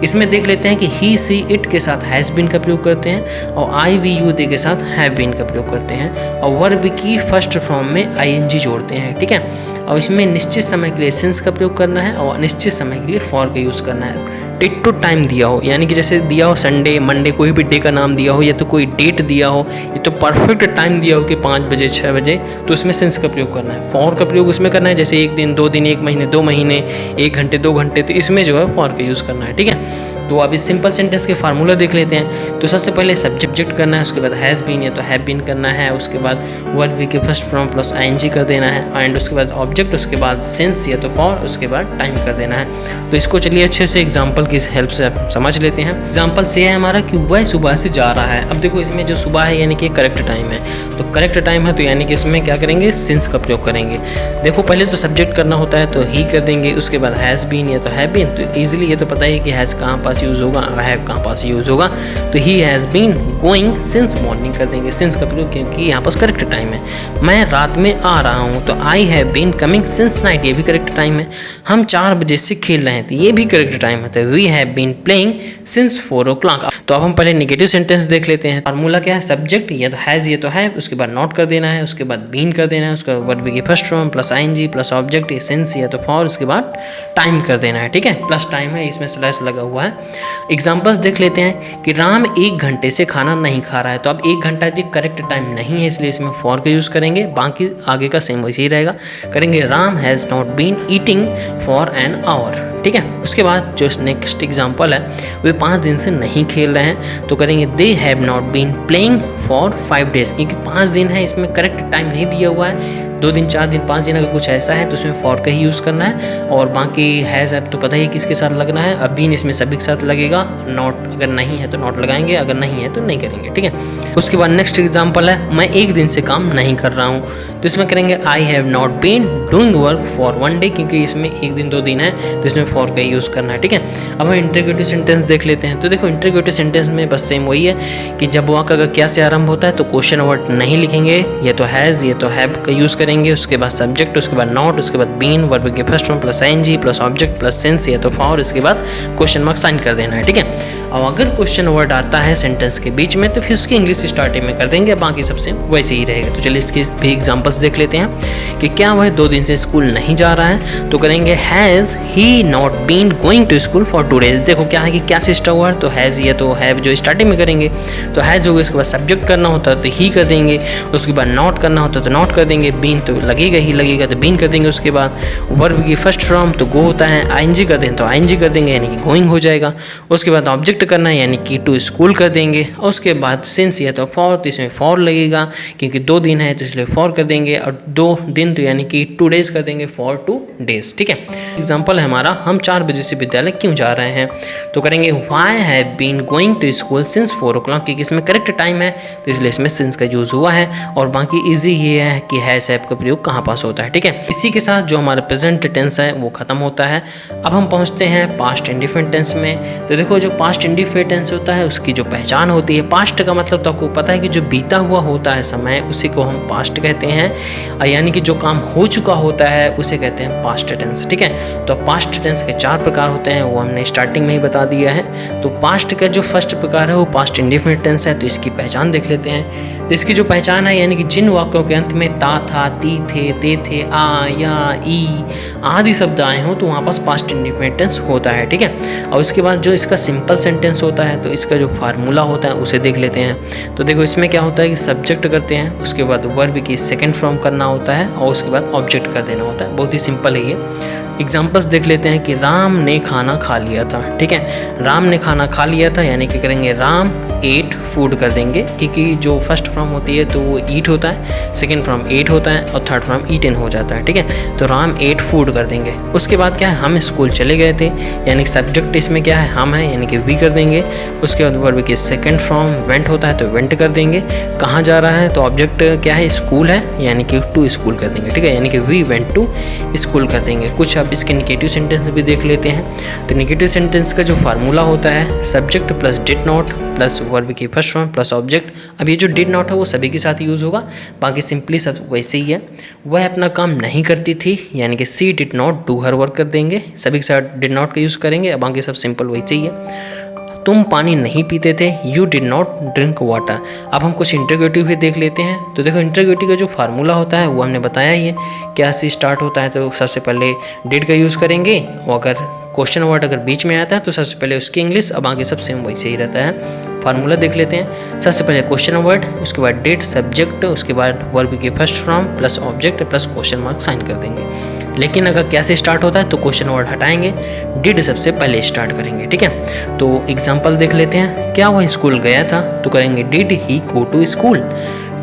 इसमें देख लेते हैं कि ही सी इट के साथ हैज़ बीन का प्रयोग करते हैं, और आई वी यू दे के साथ हैव बीन का प्रयोग करते हैं, और वर्ब की फर्स्ट फॉर्म में आईएनजी जोड़ते हैं, ठीक है। और इसमें निश्चित समय के लिए सिंस का प्रयोग करना है और अनिश्चित समय के लिए फॉर का यूज़ करना है। टिक टू टाइम दिया हो यानी कि जैसे दिया हो संडे मंडे कोई भी डे का नाम दिया हो, या तो कोई डेट दिया हो, या तो परफेक्ट टाइम दिया हो कि 5 बजे 6 बजे, तो उसमें सिंस का प्रयोग करना है। फॉर का प्रयोग उसमें करना है जैसे 1 दिन 2 दिन 1 महीने 2 महीने 1 घंटे 2 घंटे, तो इसमें जो है फॉर का यूज़ करना है, ठीक है। तो अब इस सिंपल सेंटेंस के फार्मूला देख लेते हैं। तो सबसे पहले सब्जेक्ट करना है, उसके बाद हैज़ बीन या तो हैव बीन करना है, उसके बाद वर्ब के फर्स्ट फॉर्म प्लस आईएनजी कर देना है, एंड उसके बाद ऑब्जेक्ट, उसके बाद सिंस या तो फॉर, उसके बाद टाइम कर देना है। तो इसको चलिए अच्छे से एग्जाम्पल की हेल्प से समझ लेते हैं। एग्जाम्पल से है हमारा कि वह सुबह से जा रहा है। अब देखो इसमें जो सुबह है यानी कि करेक्ट टाइम है, तो करेक्ट टाइम है तो यानी कि इसमें क्या करेंगे, सिंस का प्रयोग करेंगे। देखो पहले तो सब्जेक्ट करना होता है तो ही कर देंगे, उसके बाद हैज़ बीन या तो हैव बीन, तो ईजिली ये तो पता है कि हैज़ कहाँ पास यूज़ होगा, हैव कहाँ पास यूज़ होगा, तो he has been going since morning कर देंगे, सिंस का प्रयोग क्योंकि यहाँ पास करेक्ट टाइम है। मैं रात में आ रहा हूँ तो I have been coming since night, ये भी करेक्ट टाइम है। हम 4 बजे से खेल रहे हैं तो ये भी करेक्ट टाइम है। तो we have been playing since 4 o'clock। तो अब हम पहले नेगेटिव सेंटेंस देख लेते हैं। फार्मूला क्या है, सब्जेक्ट या तो हैज़ या तो हैव, उसके बाद नॉट कर देना है, उसके बाद बीन कर देना है, उसके बाद वर्ब की first form plus ING plus object since या तो फॉर, उसके बाद टाइम कर देना है, ठीक है। प्लस टाइम है, इसमें स्लैश लगा हुआ है। एग्जाम्पल्स देख लेते हैं कि राम 1 घंटे से खाना नहीं खा रहा है। तो अब 1 घंटा ये करेक्ट टाइम नहीं है इसलिए इसमें फॉर का यूज़ करेंगे, बाकी आगे का सेम वैसे ही रहेगा। करेंगे Ram has not been eating for an hour, ठीक है। उसके बाद जो नेक्स्ट एग्जाम्पल है वे 5 दिन से नहीं खेल रहे हैं, तो करेंगे they have not been playing for 5 days, क्योंकि 5 दिन है इसमें करेक्ट टाइम नहीं दिया हुआ है। 2 दिन 4 दिन 5 दिन अगर कुछ ऐसा है तो उसमें फॉर का ही यूज़ करना है, और बाकी हैज़ ऐप तो पता ही किसके साथ लगना है। अब बीन इसमें सभी के साथ लगेगा, नॉट अगर नहीं है तो नॉट लगाएंगे, अगर नहीं है तो नहीं करेंगे, ठीक है। उसके बाद नेक्स्ट एग्जाम्पल है, मैं एक दिन से काम नहीं कर रहा हूँ, तो इसमें करेंगे I have not been doing work for 1 day, क्योंकि इसमें 1 दिन 2 दिन है तो इसमें फॉर का यूज़ करना है, ठीक है। अब हम इंटरोगेटिव सेंटेंस देख लेते हैं। तो देखो इंटरोगेटिव सेंटेंस में बस सेम वही है कि जब वाक्य अगर क्या से आरंभ होता है तो क्वेश्चन वर्ड नहीं लिखेंगे, ये तो हैज़ ये तो हैव का यूज़ करेंगे, उसके बाद सब्जेक्ट, उसके बाद नॉट, उसके बाद बीन, वर्ब के first form plus ING plus object plus since या तो फॉर, इसके बाद क्वेश्चन मार्क साइन कर देना है, ठीक है। और अगर क्वेश्चन वर्ड आता है सेंटेंस के बीच में तो फिर उसकी इंग्लिश स्टार्टिंग में कर देंगे, बाकी सबसे वैसे ही रहेगा। तो चलिए इसके भी एग्जांपल्स देख लेते हैं कि क्या वह 2 दिन से स्कूल नहीं जा रहा है, तो करेंगे has he not been going to school for 2 days। देखो क्या है कि क्या सिस्टम हुआ, तो हैज़ या तो हैव जो स्टार्टिंग में करेंगे तो हैज़ होगा, उसके बाद सब्जेक्ट करना होता है तो ही कर देंगे, उसके बाद नॉट करना होता है तो नॉट कर देंगे, बीन तो लगेगा ही लगेगा तो बीन कर देंगे, उसके बाद वर्ब की फर्स्ट फॉर्म तो गो होता है, आईएनजी कर दें तो आईएनजी कर देंगे यानी कि गोइंग हो जाएगा, उसके बाद ऑब्जेक्ट करना है यानी कि टू स्कूल कर देंगे, और उसके बाद सिंस या तो फॉर, तो इसमें फॉर लगेगा क्योंकि 2 दिन है तो इसलिए फॉर कर देंगे, और 2 दिन तो यानी कि 2 days कर देंगे फॉर 2 days, ठीक है। एग्जाम्पल है हमारा, हम 4 बजे से विद्यालय क्यों जा रहे हैं, तो करेंगे why have been going to school since 4 o'clock, क्योंकि इसमें करेक्ट टाइम है तो इसलिए इसमें सिंस का यूज़ हुआ है, और बाकी इजी ये है कि हैज़ ऐप का प्रयोग कहाँ पास होता है, ठीक है। इसी के साथ जो हमारा प्रेजेंट टेंस है वो खत्म होता है। अब हम पहुँचते हैं पास्ट इंडिफिनिट टेंस में। तो देखो जो पास्ट इंडिफिनिट टेंस होता है उसकी जो पहचान होती है, पास्ट का मतलब तो आपको पता है कि जो बीता हुआ होता है समय उसी को हम पास्ट कहते हैं, यानी कि जो काम हो चुका होता है उसे कहते हैं पास्ट टेंस, ठीक है। तो पास्ट टेंस के 4 प्रकार होते हैं, वो हमने स्टार्टिंग में ही बता दिया है। तो पास्ट का जो फर्स्ट प्रकार है वो पास्ट इंडिफिनिट टेंस है, तो इसकी पहचान देख लेते हैं। तो इसकी जो पहचान है यानी कि जिन वाक्यों के अंत में ता था, ती थे, ते थे, आ, या, ई आदि शब्द आए हों तो वहाँ पास पास्ट इंडिफिनिट टेंस होता है, ठीक है। और उसके बाद जो इसका सिंपल सेंटेंस होता है तो इसका जो फार्मूला होता है उसे देख लेते हैं। तो देखो इसमें क्या होता है कि सब्जेक्ट करते हैं, उसके बाद वर्ब की सेकंड फॉर्म करना होता है, और उसके बाद ऑब्जेक्ट कर देना होता है। बहुत ही सिंपल है ये। एग्जाम्पल्स देख लेते हैं कि राम ने खाना खा लिया था, ठीक है। राम ने खाना खा लिया था यानी कि करेंगे राम एट फूड कर देंगे, क्योंकि जो फर्स्ट फॉर्म होती है तो वो ईट होता है, सेकंड फॉर्म एट होता है और थर्ड फॉर्म ईटन हो जाता है, ठीक है। तो राम एट फूड कर देंगे। उसके बाद क्या है, हम स्कूल चले गए थे, यानी सब्जेक्ट इसमें क्या है, हम है यानी कि वी कर देंगे। उसके बाद वर्ब की सेकंड फॉर्म वेंट होता है तो वेंट कर देंगे। कहाँ जा रहा है तो ऑब्जेक्ट क्या है, स्कूल है यानी कि टू स्कूल कर देंगे, ठीक है, यानी कि वी वेंट टू स्कूल कर देंगे। कुछ अब इसके निगेटिव सेंटेंस भी देख लेते हैं। तो निगेटिव सेंटेंस का जो फार्मूला होता है subject plus did not plus verb की फर्स्ट फॉर्म प्लस ऑब्जेक्ट। अब ये जो डिड नॉट है वो सभी के साथ यूज़ होगा, बाकी सिंपली सब वैसे ही है। वह अपना काम नहीं करती थी यानी कि she did not do her work कर देंगे, सभी के साथ डिड नॉट का यूज़ करेंगे, बाकी सब सिंपल वैसे ही है। तुम पानी नहीं पीते थे, you did not drink water. अब हम कुछ इंटरोगेटिव भी देख लेते हैं। तो देखो इंटरोगेटिव का जो फार्मूला होता है वो हमने बताया ही है, क्या से स्टार्ट होता है तो सबसे पहले डिड का यूज़ करेंगे, और अगर क्वेश्चन वर्ड अगर बीच में आता है तो सबसे पहले उसकी इंग्लिश, अब आगे सब सेम वैसे ही रहता है। फार्मूला देख लेते हैं। सबसे पहले क्वेश्चन वर्ड, उसके बाद डिड सब्जेक्ट, उसके बाद वर्ब की first form plus object plus question mark sign कर देंगे। लेकिन अगर क्या से स्टार्ट होता है तो क्वेश्चन वर्ड हटाएंगे, डिड सबसे पहले स्टार्ट करेंगे, ठीक है। तो एग्जांपल देख लेते हैं। क्या वह स्कूल गया था तो करेंगे did he go to school,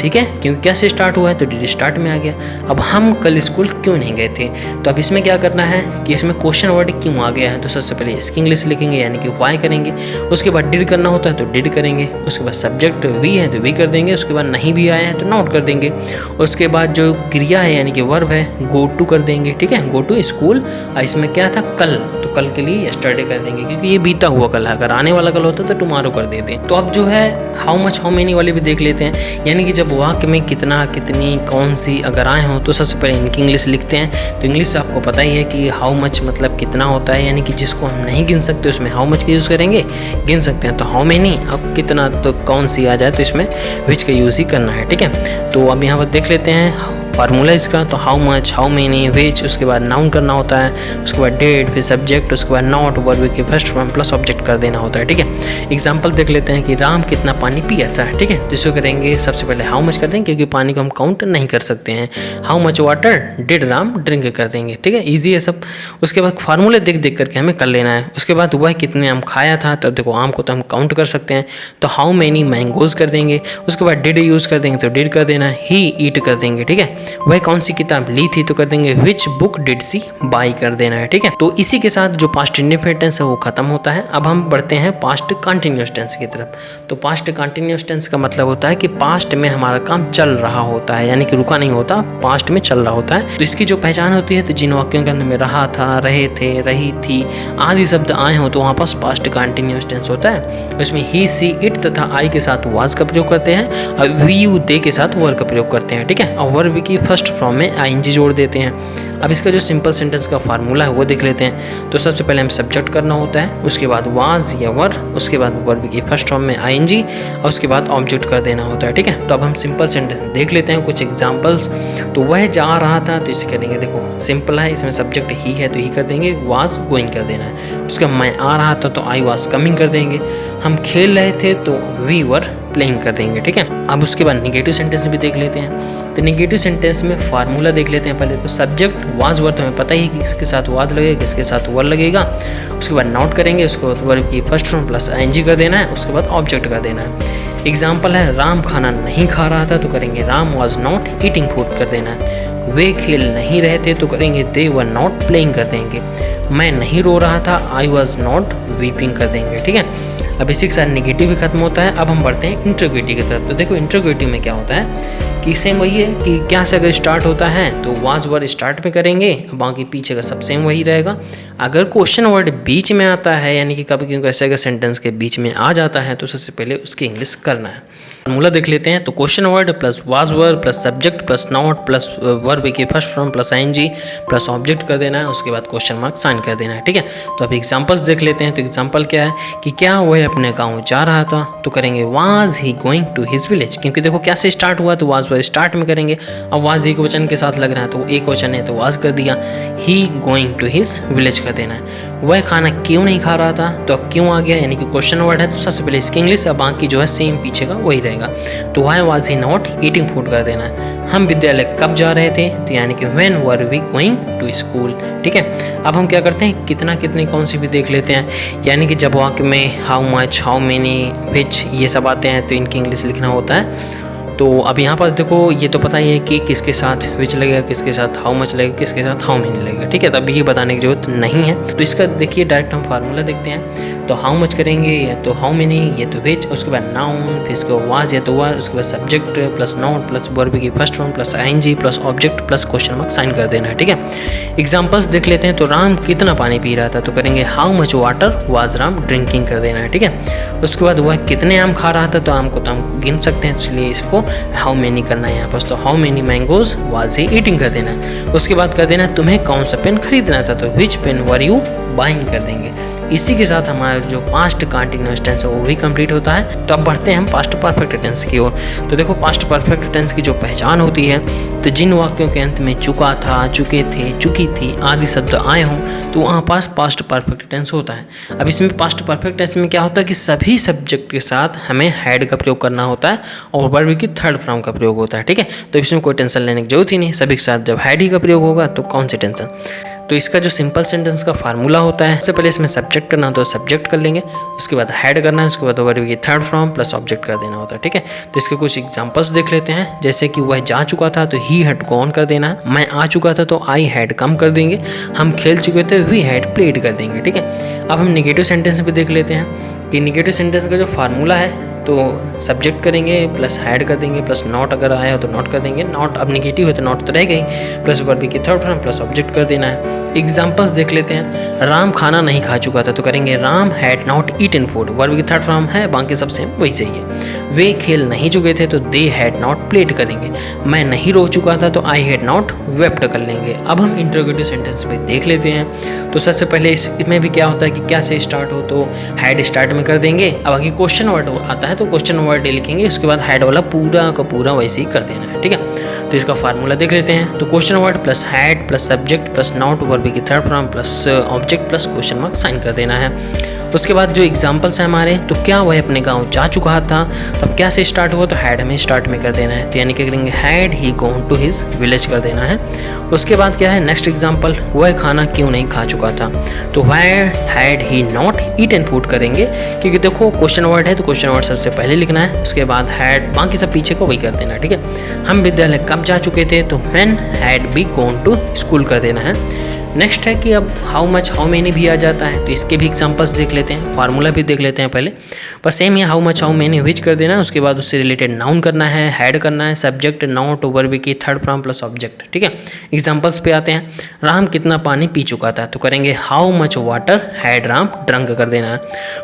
ठीक है, क्योंकि क्या से स्टार्ट हुआ है तो डिड स्टार्ट में आ गया। अब हम कल स्कूल क्यों नहीं गए थे, तो अब इसमें क्या करना है कि इसमें क्वेश्चन वर्ड क्यों आ गया है, तो सबसे पहले इसकी इंग्लिश लिखेंगे यानी कि व्हाई करेंगे। उसके बाद डिड करना होता है तो डिड करेंगे। उसके बाद सब्जेक्ट वी है तो वी कर देंगे। उसके बाद नहीं भी आया है तो नॉट कर देंगे। उसके बाद जो क्रिया है यानी कि वर्ब है गो टू कर देंगे, ठीक है, गो टू स्कूल। इसमें क्या था कल, तो कल के लिए यस्टरडे कर देंगे क्योंकि ये बीता हुआ कल है, अगर आने वाला कल होता तो टुमारो कर देते हैं। तो अब जो है हाउ मच हाउ मेनी वाले भी देख लेते हैं, यानी कि जब वाक्य में कितना कितनी कौन सी अगर आए हों तो सबसे पहले इनकी इंग्लिश लिखते हैं। तो इंग्लिश आपको पता ही है कि हाउ मच मतलब कितना होता है, यानी कि जिसको हम नहीं गिन सकते उसमें हाउ मच का यूज़ करेंगे, गिन सकते हैं तो हाउ मेनी। अब कितना तो कौन सी आ जाए तो इसमें विच का यूज़ ही करना है, ठीक है। तो अब यहाँ पर देख लेते हैं फार्मूला इसका। तो हाउ मच, हाउ मेनी, विच, उसके बाद नाउन करना होता है, उसके बाद डेट, फिर सब्जेक्ट, उसके बाद नॉट, वर्ब के फर्स्ट फॉर्म प्लस ऑब्जेक्ट कर देना होता है, ठीक है। एग्जांपल देख लेते हैं कि राम कितना पानी पिया था, ठीक है। तो इसको करेंगे सबसे पहले हाउ मच कर देंगे क्योंकि पानी को हम काउंट नहीं कर सकते हैं। How much water did Ram drink कर देंगे, ठीक है, ईजी है सब। उसके बाद फार्मूले देख देख करके हमें कर लेना है। उसके बाद वह कितने आम खाया था, तब देखो आम को तो हम काउंट कर सकते हैं तो हाउ मेनी मैंगोज कर देंगे। उसके बाद डिड यूज़ कर देंगे तो डिड कर देना, ही ईट कर देंगे, ठीक है। वह कौन सी किताब ली थी, तो कर देंगे which book did she buy कर देना है। ठीक है, तो इसी के साथ जो पास्ट इंडेफिनिट टेंस है वो खत्म होता है। अब हम बढ़ते हैं पास्ट कंटिन्यूअस टेंस की तरफ। तो पास्ट कंटिन्यूअस टेंस का मतलब होता है कि पास्ट में हमारा काम चल रहा होता है, यानी कि रुका नहीं होता, पास्ट में चल रहा होता है। तो इसकी जो पहचान होती है, तो जिन वाक्यों के अंदर में रहा था, रहे थे, रही थी आदि शब्द आए हो तो वहाँ पास पास्ट कंटिन्यूअस टेंस होता है। इसमें ही, सी, इट तथा आई के साथ वाज का प्रयोग करते हैं और वी, यू, दे के साथ वर का प्रयोग करते हैं। ठीक है, और वर्ब की फर्स्ट फॉर्म में आईएनजी जोड़ देते हैं। अब इसका जो सिंपल सेंटेंस का फार्मूला है वो देख लेते हैं। तो सबसे पहले हम सब्जेक्ट करना होता है, उसके बाद वाज या वर, उसके बाद वर्ब की फर्स्ट फॉर्म में आईएनजी और उसके बाद ऑब्जेक्ट कर देना होता है। ठीक है, तो अब हम सिंपल सेंटेंस देख लेते हैं कुछ एग्जांपल्स। तो वह जा रहा था, तो इसे करेंगे, देखो सिंपल है, इसमें सब्जेक्ट ही है तो ही कर देंगे, वाज गोइंग कर देना है। उसका मैं आ रहा था तो आई वाज कमिंग कर देंगे। हम खेल रहे थे तो वी वर प्लेइंग कर देंगे। ठीक है, अब उसके बाद निगेटिव सेंटेंस भी देख लेते हैं। तो निगेटिव सेंटेंस में फार्मूला देख लेते हैं पहले। तो सब्जेक्ट वाज वर तो हमें पता ही है कि किसके साथ वाज लगेगा, किसके साथ वर लगेगा। उसके बाद नॉट करेंगे, उसके बाद वर्ब की फर्स्ट फॉर्म प्लस आईएनजी कर देना है, उसके बाद ऑब्जेक्ट कर देना है। एग्जाम्पल है, राम खाना नहीं खा रहा था, तो करेंगे Ram was not eating food कर देना है। वे खेल नहीं रहे थे, तो करेंगे दे वर नॉट प्लेइंग कर देंगे। मैं नहीं रो रहा था, आई वॉज नॉट वीपिंग कर देंगे। ठीक है, अब इसी के साथ नेगेटिव भी खत्म होता है। अब हम बढ़ते हैं इंटरोगेटिव की तरफ। तो देखो इंटरोगेटिव में क्या होता है कि सेम वही है कि क्या से अगर स्टार्ट होता है तो वाज वर स्टार्ट में करेंगे, बाकी पीछे का सब सेम वही रहेगा। अगर क्वेश्चन वर्ड बीच में आता है, यानी कि कभी क्योंकि ऐसे अगर सेंटेंस के बीच में आ जाता है, तो सबसे पहले उसकी इंग्लिश करना है। फार्मूला देख लेते हैं। तो question word plus was were plus subject plus not plus verb की first form plus ING plus object कर देना है, उसके बाद क्वेश्चन मार्क साइन कर देना है। ठीक है, तो अब एग्जांपल्स देख लेते हैं। तो एग्जांपल क्या है कि क्या वह अपने गांव जा रहा था, तो करेंगे was he going to his village. क्योंकि देखो क्या से स्टार्ट हुआ तो वाज वर स्टार्ट में करेंगे। अब वाज एक वचन के साथ लग रहा है तो एक वचन है तो वाज कर दिया। He going to his village कर देना है। वह खाना क्यों नहीं खा रहा था, तो अब क्यों आ गया, यानी कि क्वेश्चन वर्ड है तो सबसे पहले इसकी इंग्लिश, अब बाकी जो है सेम पीछे का वही रहेगा। तो why was he not eating food कर देना है। हम विद्यालय कब जा रहे थे, तो यानी कि when were we going to school. ठीक है, अब हम क्या करते हैं, कितना कितनी कौन सी भी देख लेते हैं, यानी कि जब वाक्य में हाउ मच, हाउ मेनी, विच ये सब आते हैं तो इनकी इंग्लिश लिखना होता है। तो अब यहाँ पर देखो ये तो पता ही है कि किसके साथ विच लगेगा, किसके साथ हाउ मच लगेगा, किसके साथ हाउ मेनी लगेगा। ठीक है, तब ये बताने की जरूरत नहीं है। तो इसका देखिए डायरेक्ट हम फार्मूला देखते हैं। तो हाउ मच करेंगे या तो हाउ मेनी या तो विच, उसके बाद नाउन, फिर इसके बाद वाज या तो वर, उसके बाद subject plus not plus verb की first form plus ING plus object plus question mark sign कर देना है। ठीक है, एग्जाम्पल्स देख लेते हैं। तो राम कितना पानी पी रहा था, तो करेंगे how much water was Ram drinking कर देना है। ठीक है, उसके बाद वह कितने आम खा रहा था, तो आम को तो हम गिन सकते हैं, इसलिए इसको हाउ मेनी करना है यहाँ पर। तो how many mangoes was he eating कर देना है। उसके बाद कर देना है तुम्हें कौन सा पेन खरीदना था, तो विच पेन वर यू बाइंग कर देंगे। इसी के साथ हमारा जो पास्ट कंटिन्यूअस टेंस है वो भी कंप्लीट होता है। तो अब बढ़ते हैं हम पास्ट परफेक्ट टेंस की ओर। तो देखो पास्ट परफेक्ट टेंस की जो पहचान होती है, तो जिन वाक्यों के अंत में चुका था, चुके थे, चुकी थी आदि शब्द आए हों तो वहाँ पास पास्ट परफेक्ट टेंस होता है। अब इसमें पास्ट परफेक्ट टेंस में क्या होता है कि सभी सब्जेक्ट के साथ हमें हैड का प्रयोग करना होता है और वर्ब की थर्ड फॉर्म का प्रयोग होता है। ठीक है, तो इसमें कोई टेंशन लेने की जरूरत ही नहीं, सभी के साथ जब हैड ही का प्रयोग होगा तो कौन सी टेंशन। तो इसका जो सिंपल सेंटेंस का फार्मूला होता है, सबसे पहले इसमें सब्जेक्ट करना हो तो सब्जेक्ट कर लेंगे, उसके बाद हैड करना है, उसके बाद वर्ब की थर्ड फॉर्म प्लस ऑब्जेक्ट कर देना होता है। ठीक है, तो इसके कुछ एग्जांपल्स देख लेते हैं। जैसे कि वह जा चुका था तो ही हैड गॉन कर देना है। मैं आ चुका था तो आई हैड कम कर देंगे। हम खेल चुके थे वी हैड प्लेड कर देंगे। ठीक है, अब हम नेगेटिव सेंटेंस भी देख लेते हैं कि नेगेटिव सेंटेंस का जो फार्मूला है तो सब्जेक्ट करेंगे प्लस हैड कर देंगे प्लस नॉट अगर आया हो तो नॉट कर देंगे। नॉट अब नेगेटिव है तो नॉट तो रह गई, प्लस वर्ब की थर्ड फॉर्म प्लस ऑब्जेक्ट कर देना है। एग्जांपल्स देख लेते हैं। राम खाना नहीं खा चुका था तो करेंगे Ram had not eaten food, verb की थर्ड फॉर्म है, बाकी सब सेम वही सही है। वे खेल नहीं चुके थे तो दे हैड नॉट प्लेड करेंगे। मैं नहीं रो चुका था तो आई हैड नॉट वेप्ट कर लेंगे। अब हम इंटरोगेटिव सेंटेंस पे देख लेते हैं। तो सबसे पहले इसमें भी क्या होता है कि क्या से स्टार्ट हो तो हैड स्टार्ट में कर देंगे। अब आगे क्वेश्चन वर्ड आता है तो क्वेश्चन वर्ड लिखेंगे, उसके बाद हैड वाला पूरा का पूरा वैसे ही कर देना है। ठीक है, तो इसका फार्मूला देख लेते हैं। तो question word plus had plus subject plus not verb की third form plus object plus question mark sign कर देना है। उसके बाद जो एग्जाम्पल्स हैं हमारे, तो क्या वह अपने गाँव जा चुका था, तो अब क्या से स्टार्ट हुआ, तो हैड हमें स्टार्ट में कर देना है, तो यानी क्या करेंगे had he gone to his village कर देना है। उसके बाद क्या है नेक्स्ट एग्जाम्पल, वह खाना क्यों नहीं खा चुका था, तो where had he not eaten food करेंगे, क्योंकि देखो क्वेश्चन वर्ड है तो क्वेश्चन वर्ड सबसे पहले लिखना है, उसके बाद हैड, बाकी सब पीछे को वही कर देना है, ठीक है। हम विद्यालय कब जा चुके थे, तो when had we gone to school कर देना है। नेक्स्ट है कि अब हाउ मच हाउ मेनी भी आ जाता है, तो इसके भी एग्जांपल्स देख लेते हैं, फार्मूला भी देख लेते हैं पहले। बस सेम ही how much how many which कर देना है, उसके बाद उससे रिलेटेड नाउन करना है, हैड करना है, सब्जेक्ट नॉट वर्ब की थर्ड फॉर्म प्लस ऑब्जेक्ट, ठीक है। एग्जांपल्स पे आते हैं, राम कितना पानी पी चुका था, तो करेंगे how much water had Ram drunk कर देना है।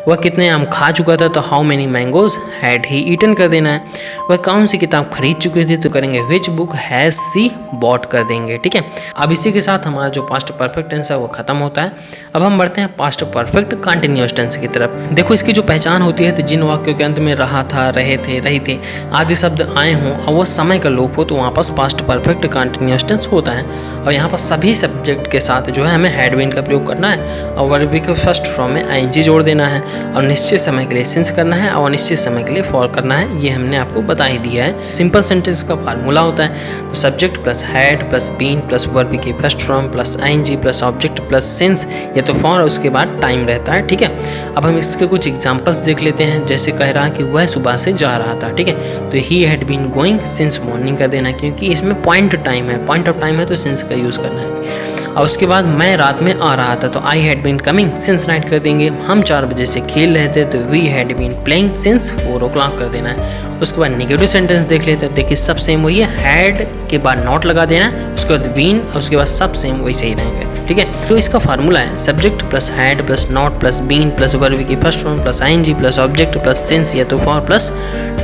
वह कितने आम खा चुका था, तो how many mangoes had he eaten कर देना है। वह कौन सी किताब खरीद चुकी थी, तो करेंगे which book has she bought कर देंगे, ठीक है। अब इसी के साथ हमारा जो पास्ट परफेक्ट टेंस है वो खत्म होता है। अब हम बढ़ते हैं पास्ट परफेक्ट कंटिन्यूअस टेंस की तरफ। देखो इसकी जो पहचान होती है, तो जिन वाक्यों के अंत में रहा था, रहे थे, रही थे आदि शब्द आए हों और वो समय का लोप हो, तो वहाँ पर पास्ट परफेक्ट कंटिन्यूअस टेंस होता है। और यहाँ पर सभी सब्जेक्ट के साथ जो है हमें हैड बीन का प्रयोग करना है और वर्ब के फर्स्ट फॉर्म में आईएनजी जोड़ देना है और निश्चित समय के लिए सिंस करना है और अनिश्चित समय के लिए फॉर करना है। ये हमने आपको बता ही दिया है। सिंपल सेंटेंस का फार्मूला होता है, तो subject plus had plus been plus verb की first form plus ING plus object plus since या तो फॉर, उसके बाद टाइम रहता है, ठीक है। अब हम इसके कुछ एग्जांपल्स देख लेते हैं। जैसे कह रहा कि वह सुबह से जा रहा था, ठीक है, तो he had been going since morning कर देना, क्योंकि इसमें पॉइंट टाइम है, पॉइंट ऑफ टाइम है तो सिंस का यूज़ करना है। और उसके बाद मैं रात में आ रहा था, तो I had been coming since night कर देंगे। हम 4 बजे से खेल रहे थे, तो we had been playing since 4 o'clock कर देना है। उसके बाद नेगेटिव सेंटेंस देख लेते हैं। देखिए सब सेम वही है, हैड के बाद नॉट लगा देना, उसके बाद बीन और उसके बाद सब सेम वैसे ही रहेंगे, ठीक है। तो इसका फार्मूला है subject plus had plus not plus been plus verb की first form plus ING plus object plus since या तो फॉर प्लस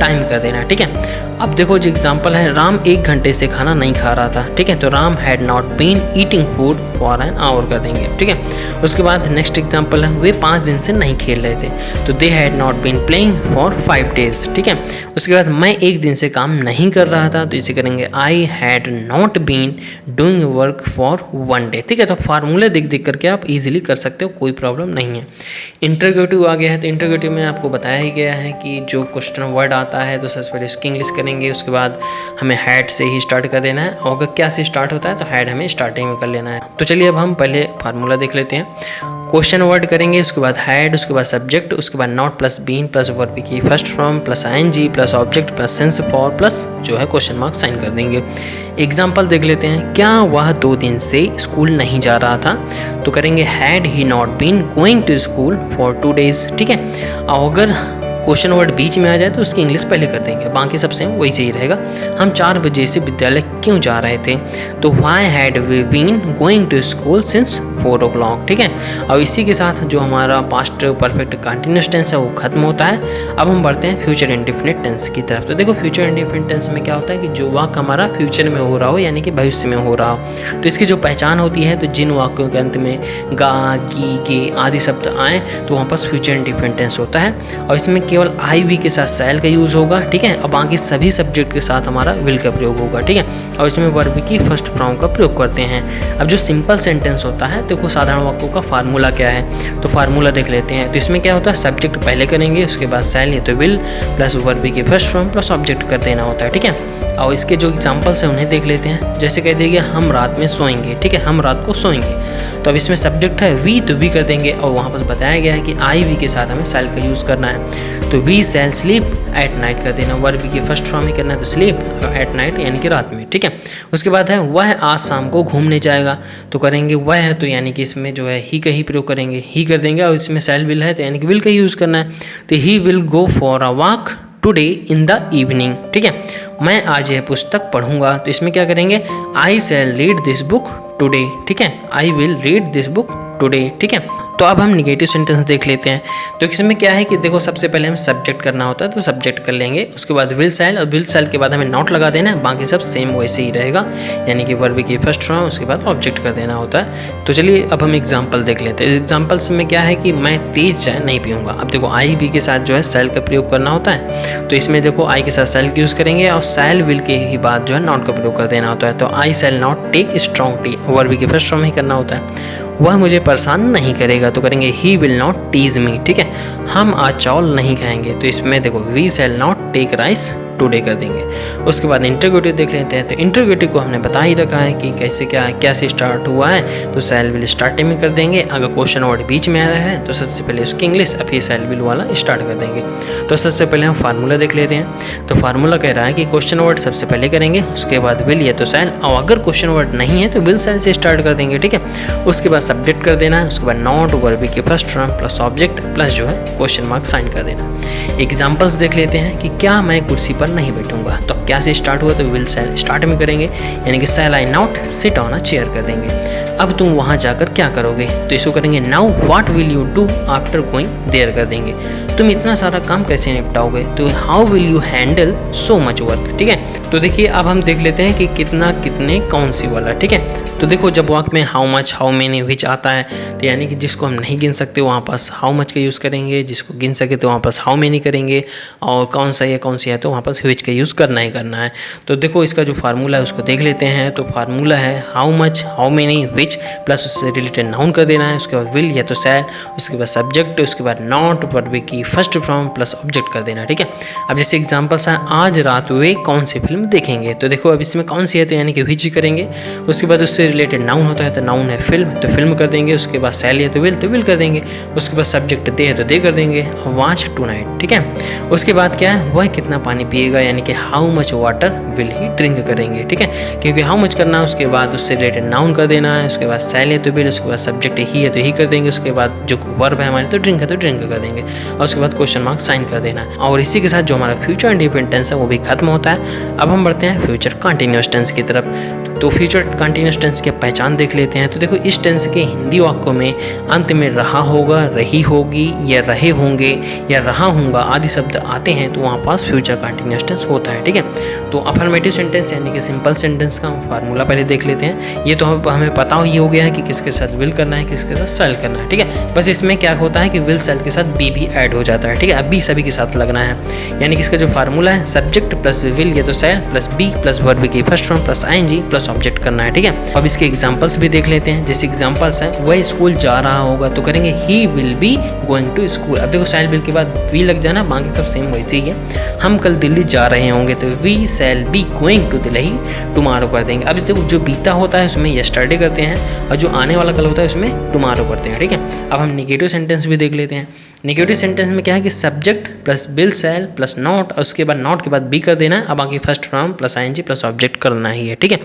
टाइम कर देना, ठीक है। अब देखो जो एग्जांपल है, राम 1 घंटे से खाना नहीं खा रहा था, ठीक है, तो Ram had not been eating food for an hour कर देंगे, ठीक है। उसके बाद नेक्स्ट एग्जांपल है, वे 5 दिन से नहीं खेल रहे थे, तो they had not been playing for 5 days, ठीक है। उसके बाद मैं 1 दिन से काम नहीं कर रहा था, तो इसे करेंगे I had not been doing work for 1 day, ठीक है। तो फार्मूले देख देख करके आप इजीली कर सकते हो, कोई प्रॉब्लम नहीं है। इंटरगेटिव आ गया है, तो इंटरगेटिव में आपको बताया ही गया है कि जो क्वेश्चन वर्ड आता है तो सबसे पहले उसकी इंग्लिश करेंगे, उसके बाद हमें हैड से ही स्टार्ट कर देना है और अगर क्या से स्टार्ट होता है तो हैड हमें स्टार्टिंग में कर लेना है। तो चलिए अब हम पहले फार्मूला देख लेते हैं। क्वेश्चन वर्ड करेंगे, उसके बाद हैड, उसके बाद सब्जेक्ट, उसके बाद not plus been plus verb की first form plus ING plus object plus since for plus जो है क्वेश्चन मार्क साइन कर देंगे। एग्जाम्पल देख लेते हैं। क्या वह 2 दिन से स्कूल नहीं जा रहा था, तो करेंगे had he not been going to school for 2 days, ठीक है। और अगर क्वेश्चन वर्ड बीच में आ जाए तो उसकी इंग्लिश पहले कर देंगे, बाकी सब सेम वही सही रहेगा। हम 4 बजे से विद्यालय क्यों जा रहे थे, तो why had we been going to school since 4 o'clock, ठीक है। और इसी के साथ जो हमारा पास्ट परफेक्ट कंटिन्यूअस टेंस है वो खत्म होता है। अब हम बढ़ते हैं फ्यूचर इंडेफिनिट टेंस की तरफ। तो देखो फ्यूचर इंडेफिनिट टेंस में क्या होता है कि जो वाक्य हमारा फ्यूचर में हो रहा हो यानी कि भविष्य में हो रहा हो, तो इसकी जो पहचान होती है, तो जिन वाक्यों के अंत में गा, की, के आदि शब्द आए तो वहाँ पर फ्यूचर इंडेफिनिट टेंस होता है और इसमें केवल आई वी के साथ सैल का यूज़ होगा, ठीक है। और बाकी सभी सब्जेक्ट के साथ हमारा विल का प्रयोग होगा, ठीक है। और इसमें वर्ब की फर्स्ट फॉर्म का प्रयोग करते हैं। अब जो सिंपल सेंटेंस होता है, देखो साधारण वाक्यों का फार्मूला क्या है, तो फार्मूला देख लेते हैं। तो इसमें क्या होता है, सब्जेक्ट पहले करेंगे, उसके बाद सैल या तो विल प्लस वर्ब की फर्स्ट फॉर्म प्लस ऑब्जेक्ट कर देना होता है, ठीक है। और इसके जो एग्जाम्पल्स हैं उन्हें देख लेते हैं। जैसे कह देंगे हम रात में सोएंगे, ठीक है, हम रात को सोएंगे, तो अब इसमें सब्जेक्ट है वी, तो वी कर देंगे और वहाँ पर बताया गया है कि आई वी के साथ हमें सैल का यूज़ करना है, तो we shall sleep at night कर देना। वर्ब की फर्स्ट फॉर्म ही करना है, तो स्लीप एट नाइट यानी कि रात में, ठीक है। उसके बाद है वह आज शाम को घूमने जाएगा, तो करेंगे वह है, तो यानी कि इसमें जो है ही का ही प्रयोग करेंगे, ही कर देंगे और इसमें सैल विल है तो यानी कि विल का ही यूज़ करना है, तो he will go for a walk today in the evening, ठीक है। मैं आज यह पुस्तक पढ़ूंगा, तो इसमें क्या करेंगे, आई शैल रीड दिस बुक टुडे, ठीक है, I will read this book today, ठीक है। तो अब हम निगेटिव सेंटेंस देख लेते हैं। तो इसमें क्या है कि देखो सबसे पहले हमें सब्जेक्ट करना होता है, तो सब्जेक्ट कर लेंगे, उसके बाद विल सैल और विल सैल के बाद हमें नॉट लगा देना है, बाकी सब सेम वैसे ही रहेगा, यानी कि वर्ब की फर्स्ट फॉर्म उसके बाद ऑब्जेक्ट कर देना होता है। तो चलिए अब हम एग्जाम्पल देख लेते हैं। एग्जाम्पल्स में क्या है कि मैं तेज चाय नहीं पीऊँगा। अब देखो आई बी के साथ जो है सैल का प्रयोग करना होता है, तो इसमें देखो आई के साथ सैल का यूज़ करेंगे और सैल विल के ही बाद जो है नॉट का प्रयोग कर देना होता है, तो I shall not take strong tea, verb की फर्स्ट फॉर्म ही करना होता है। वह मुझे परेशान नहीं करेगा, तो करेंगे he will not tease me. ठीक है, हम आज चावल नहीं खाएंगे, तो इसमें देखो we shall not take rice today कर देंगे। उसके बाद इंटरोगेटिव देख लेते हैं। तो इंटरोगेटिव को हमने बता ही रखा है कि कैसे क्या है, कैसे स्टार्ट हुआ है, तो शैल विल स्टार्टिंग में कर देंगे। अगर क्वेश्चन वर्ड बीच में आया है तो सबसे पहले उसकी इंग्लिश, अब ये शैल विल वाला स्टार्ट कर देंगे। तो सबसे पहले हम फार्मूला देख लेते हैं। तो फार्मूला कह रहा है कि क्वेश्चन वर्ड सबसे पहले करेंगे, उसके बाद विल या तो शैल, और अगर क्वेश्चन वर्ड नहीं है तो विल शैल से स्टार्ट कर देंगे। ठीक है, उसके बाद सब्जेक्ट कर देना है, उसके बाद नॉट वर्ब की first form plus object plus जो है क्वेश्चन मार्क साइन कर देना। एग्जाम्पल्स देख लेते हैं कि क्या मैं कुर्सी पर नहीं बैठूंगा, तो क्या से स्टार्ट हुआ, तो विल शैल स्टार्ट में करेंगे, यानी कि shall I not sit on a chair कर देंगे। अब तुम वहां जाकर क्या करोगे, तो इसको करेंगे now what will you do after going there कर देंगे। तुम इतना सारा काम कैसे निपटाओगे, तो how will you handle so much work. ठीक है, तो देखिए अब हम देख लेते हैं कि कितना कितने कौन सी वाला। ठीक है, तो देखो जब वाक्य में हाउ मच हाउ मेनी विच आता है, तो यानी कि जिसको हम नहीं गिन सकते वहाँ पास हाउ मच का यूज़ करेंगे, जिसको गिन सके तो वहाँ पास हाउ मेनी करेंगे, और कौन सा या कौन सी है तो वहाँ पास विच का यूज़ करना ही करना है। तो देखो इसका जो फार्मूला है उसको देख लेते हैं। तो फार्मूला है how much how many which plus उससे रिलेटेड नाउन कर देना है, उसके बाद विल या तो शैल, उसके बाद सब्जेक्ट, उसके बाद नॉट वर्ब की फर्स्ट फॉर्म प्लस ऑब्जेक्ट कर देना। ठीक है, अब जैसे एग्जाम्पल्स हैं, आज रात वे कौन सी फिल्म देखेंगे, तो देखो अब इसमें कौन सी है तो यानी कि विच करेंगे। उसके बाद उससे रिलेटेड नाउन होता है तो नाउन है फिल्म, तो फिल्म कर देंगे। उसके बाद शैल है तो विल कर देंगे। उसके बाद सब्जेक्ट दे है तो दे कर देंगे, वॉच टू नाइट। ठीक है, उसके बाद क्या है, वह कितना पानी पिएगा, यानी कि how much water will he drink करेंगे। ठीक है, क्योंकि हाउ मच करना है, उसके बाद उससे रिलेटेड नाउन कर देना है, उसके बाद शैल है तो विल, उसके बाद सब्जेक्ट ही है तो ही कर देंगे, उसके बाद जो वर्ब है हमारे तो ड्रिंक है तो ड्रिंक कर देंगे, और उसके बाद क्वेश्चन मार्क साइन कर देना है। और इसी के साथ जो हमारा फ्यूचर इंडिपेंडेंट टेंस है वो भी खत्म होता है। अब हम बढ़ते हैं फ्यूचर कंटिन्यूअस टेंस की तरफ। तो फ्यूचर कंटिन्यूअस टेंस की पहचान देख लेते हैं। तो देखो इस टेंस के हिंदी वाक्यों में अंत में रहा होगा, रही होगी, या रहे होंगे, या रहा होगा आदि शब्द आते हैं तो वहाँ पास फ्यूचर कंटिन्यूअस टेंस होता है। ठीक है, तो अफर्मेटिव सेंटेंस यानी कि सिंपल सेंटेंस का फार्मूला पहले देख लेते हैं। ये तो हमें पता ही हो गया है कि किसके साथ विल करना है, किसके साथ शैल करना है। ठीक है, बस इसमें क्या होता है कि विल शैल के साथ बी भी ऐड हो जाता है। ठीक है, अब बी सभी के साथ लगना है, यानी कि इसका जो फार्मूला है सब्जेक्ट प्लस विल या तो shall plus be plus verb की first form plus ING plus object करना है। ठीक है, अब इसके एग्जांपल्स भी देख लेते हैं। जैसे एग्जांपल्स है, वह स्कूल जा रहा होगा तो करेंगे he will be going to school. अब देखो शैल विल के बाद वी लग जाना, बाकी सब सेम वैसे ही है। हम कल दिल्ली जा रहे होंगे तो we shall be going to Delhi tomorrow कर देंगे। अब देखो जो बीता होता है उसमें यस्टरडे करते हैं, और जो आने वाला कल होता है उसमें टुमारो करते हैं। ठीक है, अब हम नेगेटिव सेंटेंस भी देख लेते हैं। नेगेटिव सेंटेंस में क्या है कि subject plus will shall plus not, और उसके बाद नॉट के बाद बी कर देना है, अब बाकी first form plus ING plus object करना ही है। ठीक है,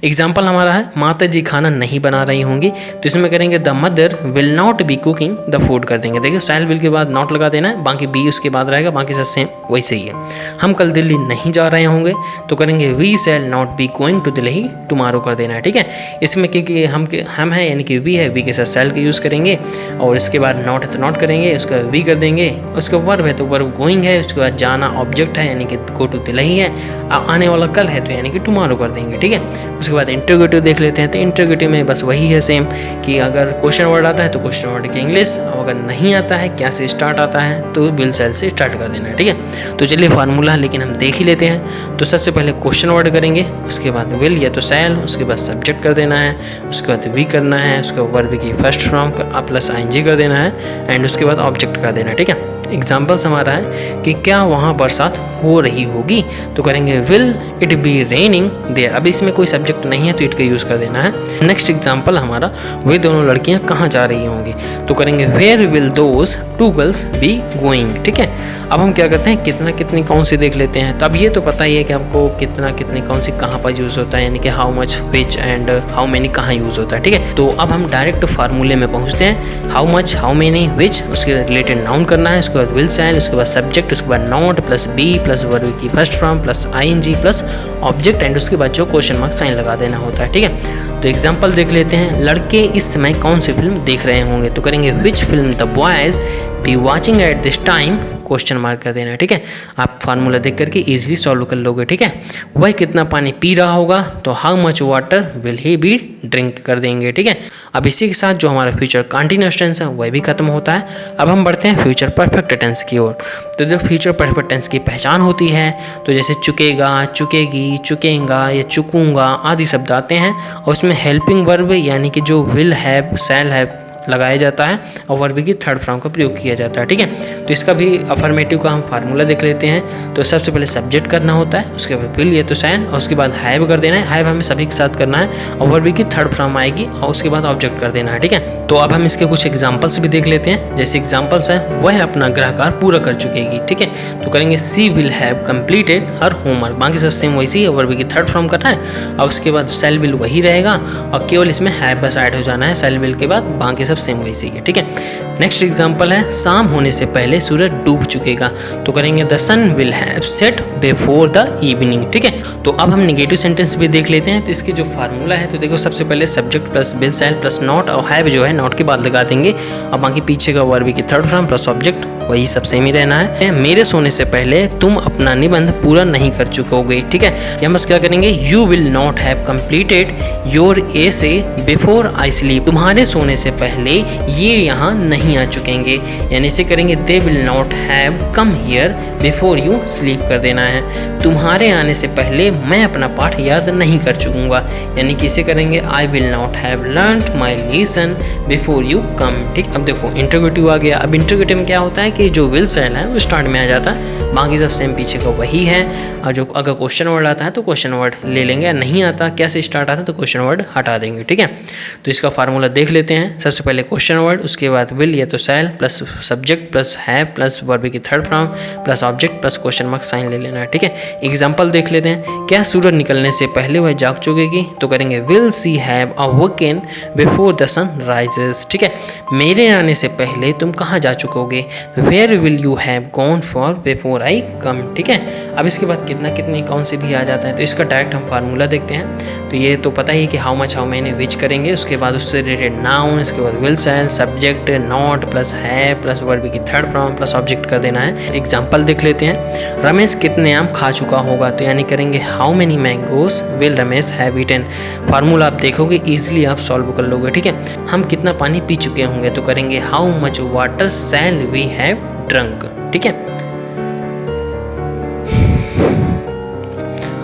एग्जाम्पल हमारा है माता जी खाना नहीं बना रही होंगी, तो इसमें करेंगे the mother will not be cooking the food कर देंगे। देखिए शैल विल के बाद नॉट लगा देना है, बाकी बी उसके बाद रहेगा, बाकी सब सेम वैसे ही है। हम कल दिल्ली नहीं जा रहे होंगे तो करेंगे we shall not be going to Delhi tomorrow कर देना है। ठीक है, इसमें क्योंकि हम है यानी कि वी है, वी के साथ शैल का यूज़ करेंगे, और इसके बाद नॉट है तो नॉट करेंगे, उसका वी कर देंगे, उसका वर्ब है तो वर्ब गोइंग है, उसके बाद जाना ऑब्जेक्ट है यानी कि गो टू दिल्ली है, अब आने वाला कल है तो यानी कि टुमारो कर देंगे। ठीक है, उसके बाद इंटरोगेटिव देख लेते हैं। तो इंटरोगेटिव में बस वही है सेम कि अगर क्वेश्चन वर्ड आता है तो क्वेश्चन वर्ड की इंग्लिश, और अगर नहीं आता है क्या से स्टार्ट आता है तो विल शैल से स्टार्ट कर देना है। ठीक है, तो चलिए फार्मूला लेकिन हम देख ही लेते हैं। तो सबसे पहले क्वेश्चन वर्ड करेंगे, उसके बाद विल या तो शैल, उसके बाद सब्जेक्ट कर देना है, उसके बाद वी करना है, उसके बाद वर्ब की फर्स्ट फॉर्म प्लस आईएनजी कर देना है, एंड उसके बाद ऑब्जेक्ट कर देना है। ठीक है, एग्जाम्पल्स हमारा है कि क्या वहाँ बरसात हो रही होगी, तो करेंगे will it be raining there. अब इसमें कोई सब्जेक्ट नहीं है तो इट का यूज़ कर देना है। नेक्स्ट एग्जाम्पल हमारा, वे दोनों लड़कियाँ कहाँ जा रही होंगी, तो करेंगे where will those two girls be going. ठीक है, अब हम क्या करते हैं कितना कितनी कौन सी देख लेते हैं। तो अब ये तो पता ही है कि आपको कितना कितनी कौन सी कहाँ पर यूज़ होता है, यानी कि how much which and how many कहाँ यूज़ होता है। ठीक है, तो अब हम डायरेक्ट फार्मूले में पहुँचते हैं। हाउ मच हाउ मेनी विच, उसके रिलेटेड नाउन करना है, उसके बाद विल शैल, उसके बाद सब्जेक्ट, उसके बाद not plus be plus verb की first form plus ING plus object, and उसके बाद जो क्वेश्चन मार्क साइन लगा देना होता है। ठीक है, तो एग्जाम्पल देख लेते हैं। लड़के इस समय कौन सी फिल्म देख रहे होंगे, तो करेंगे which film the boys be watching at this time question mark कर देना है, ठीक है। आप फार्मूला देख करके इजीली सॉल्व कर लोगे, ठीक है। वह कितना पानी पी रहा होगा, तो how much water will he be drink कर देंगे, ठीक है। अब इसी के साथ जो हमारा फ्यूचर कंटिन्यूअस टेंस है वह भी खत्म होता है। अब हम बढ़ते हैं फ्यूचर परफेक्ट टेंस की ओर। तो जो फ्यूचर परफेक्ट टेंस की पहचान होती है, तो जैसे चुकेगा, चुकेगी, चुकेगा या चुकूंगा आदि शब्द आते हैं, और उसमें हेल्पिंग वर्ब यानी कि जो विल हैव, शैल हैव लगाया जाता है और वर्ब की थर्ड फॉर्म का प्रयोग किया जाता है, ठीक है। तो इसका भी अफर्मेटिव का हम फार्मूला देख लेते हैं। तो सबसे पहले सब्जेक्ट करना होता है, उसके बाद विल या तो शैल, और उसके बाद हैव कर देना है। हैव हमें सभी के साथ करना है और वर्ब की थर्ड फॉर्म आएगी और उसके बाद ऑब्जेक्ट कर देना है, ठीक है। तो अब हम इसके कुछ एग्जाम्पल्स भी देख लेते हैं। जैसे एग्जाम्पल्स है, वह अपना गृह कार्य पूरा कर चुकेगी, ठीक है। तो करेंगे she will have completed her homework, बाकी सब सेम वैसी है, वर्ब की थर्ड फॉर्म करना है और उसके बाद शैल विल वही रहेगा और केवल इसमें हैव बस ऐड हो जाना है शैल विल के बाद, बाकी सब सेम वैसे ही है, ठीक है। नेक्स्ट एग्जांपल है, शाम होने से पहले सूरज डूब चुकेगा। तो करेंगे the sun will have set before the evening, ठीक है। तो अब हम नेगेटिव सेंटेंस भी देख लेते हैं। तो इसकी जो फार्मूला है, तो देखो सबसे पहले subject plus will shall plus not और हैव जो है नॉट के बाद लगा देंगे और बाकी पीछे का वर्ब की थर्ड फॉर्म प्लस ऑब्जेक्ट वही सब सेम ही रहना है। मेरे सोने से पहले तुम अपना निबंध पूरा नहीं कर चुकोगे, ठीक है। यहाँ बस क्या करेंगे, you will not have completed your essay before I sleep, तुम्हारे सोने से पहले ये यहाँ नहीं आ चुकेंगे, यानी इसे करेंगे they will not have come here before you sleep कर देना है, तुम्हारे आने से पहले मैं अपना पाठ याद नहीं कर चुकूंगा, यानी कि इसे करेंगे I will not have learned my lesson before you come, ठीक। अब देखो इंटरोगेटिव आ गया। अब इंटरोगेटिव में क्या होता है कि जो विल शैल है वो स्टार्ट में आ जाता है, बाकी सब सेम पीछे का वही है। और जो अगर क्वेश्चन वर्ड आता है तो क्वेश्चन वर्ड ले लेंगे, या नहीं आता कैसे स्टार्ट आता है तो क्वेश्चन वर्ड हटा देंगे, ठीक है। तो इसका फार्मूला देख लेते हैं। सबसे पहले क्वेश्चन वर्ड, उसके बाद विल या तो shall plus subject plus have plus verb की third form plus object plus question mark sign ले लेना है, ठीक है। एग्जाम्पल देख लेते हैं। क्या सूरज निकलने से पहले वह जाग चुकेगी, तो करेंगे will she have awoken before the sun rises, ठीक है। मेरे आने से पहले तुम कहाँ जा चुकोगे, where will you have gone for before I come, ठीक है। अब इसके बाद कितना कितने कौन से भी आ जाता है, तो इसका डायरेक्ट हम फार्मूला देखते हैं। तो ये तो पता ही है कि हाउ मच हाउ मैनी विच करेंगे, उसके बाद उससे रिलेटेड नाउन, इसके बाद will shell subject not plus है प्लस वर्ब की थर्ड फॉर्म प्लस ऑब्जेक्ट कर देना है। एग्जाम्पल देख लेते हैं। रमेश कितने आम खा चुका होगा, तो यानी करेंगे how many mangoes will Ramesh have eaten. Formula आप देखोगे इजिली आप सॉल्व कर लोगे, ठीक है। हम कितना पानी पी चुके होंगे, तो करेंगे how much water shall we have drunk, ठीक है।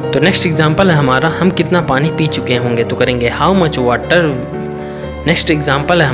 तो नेक्स्ट एग्जाम्पल है हमारा, हम कितना पानी पी चुके होंगे, तो करेंगे how much water. Next example है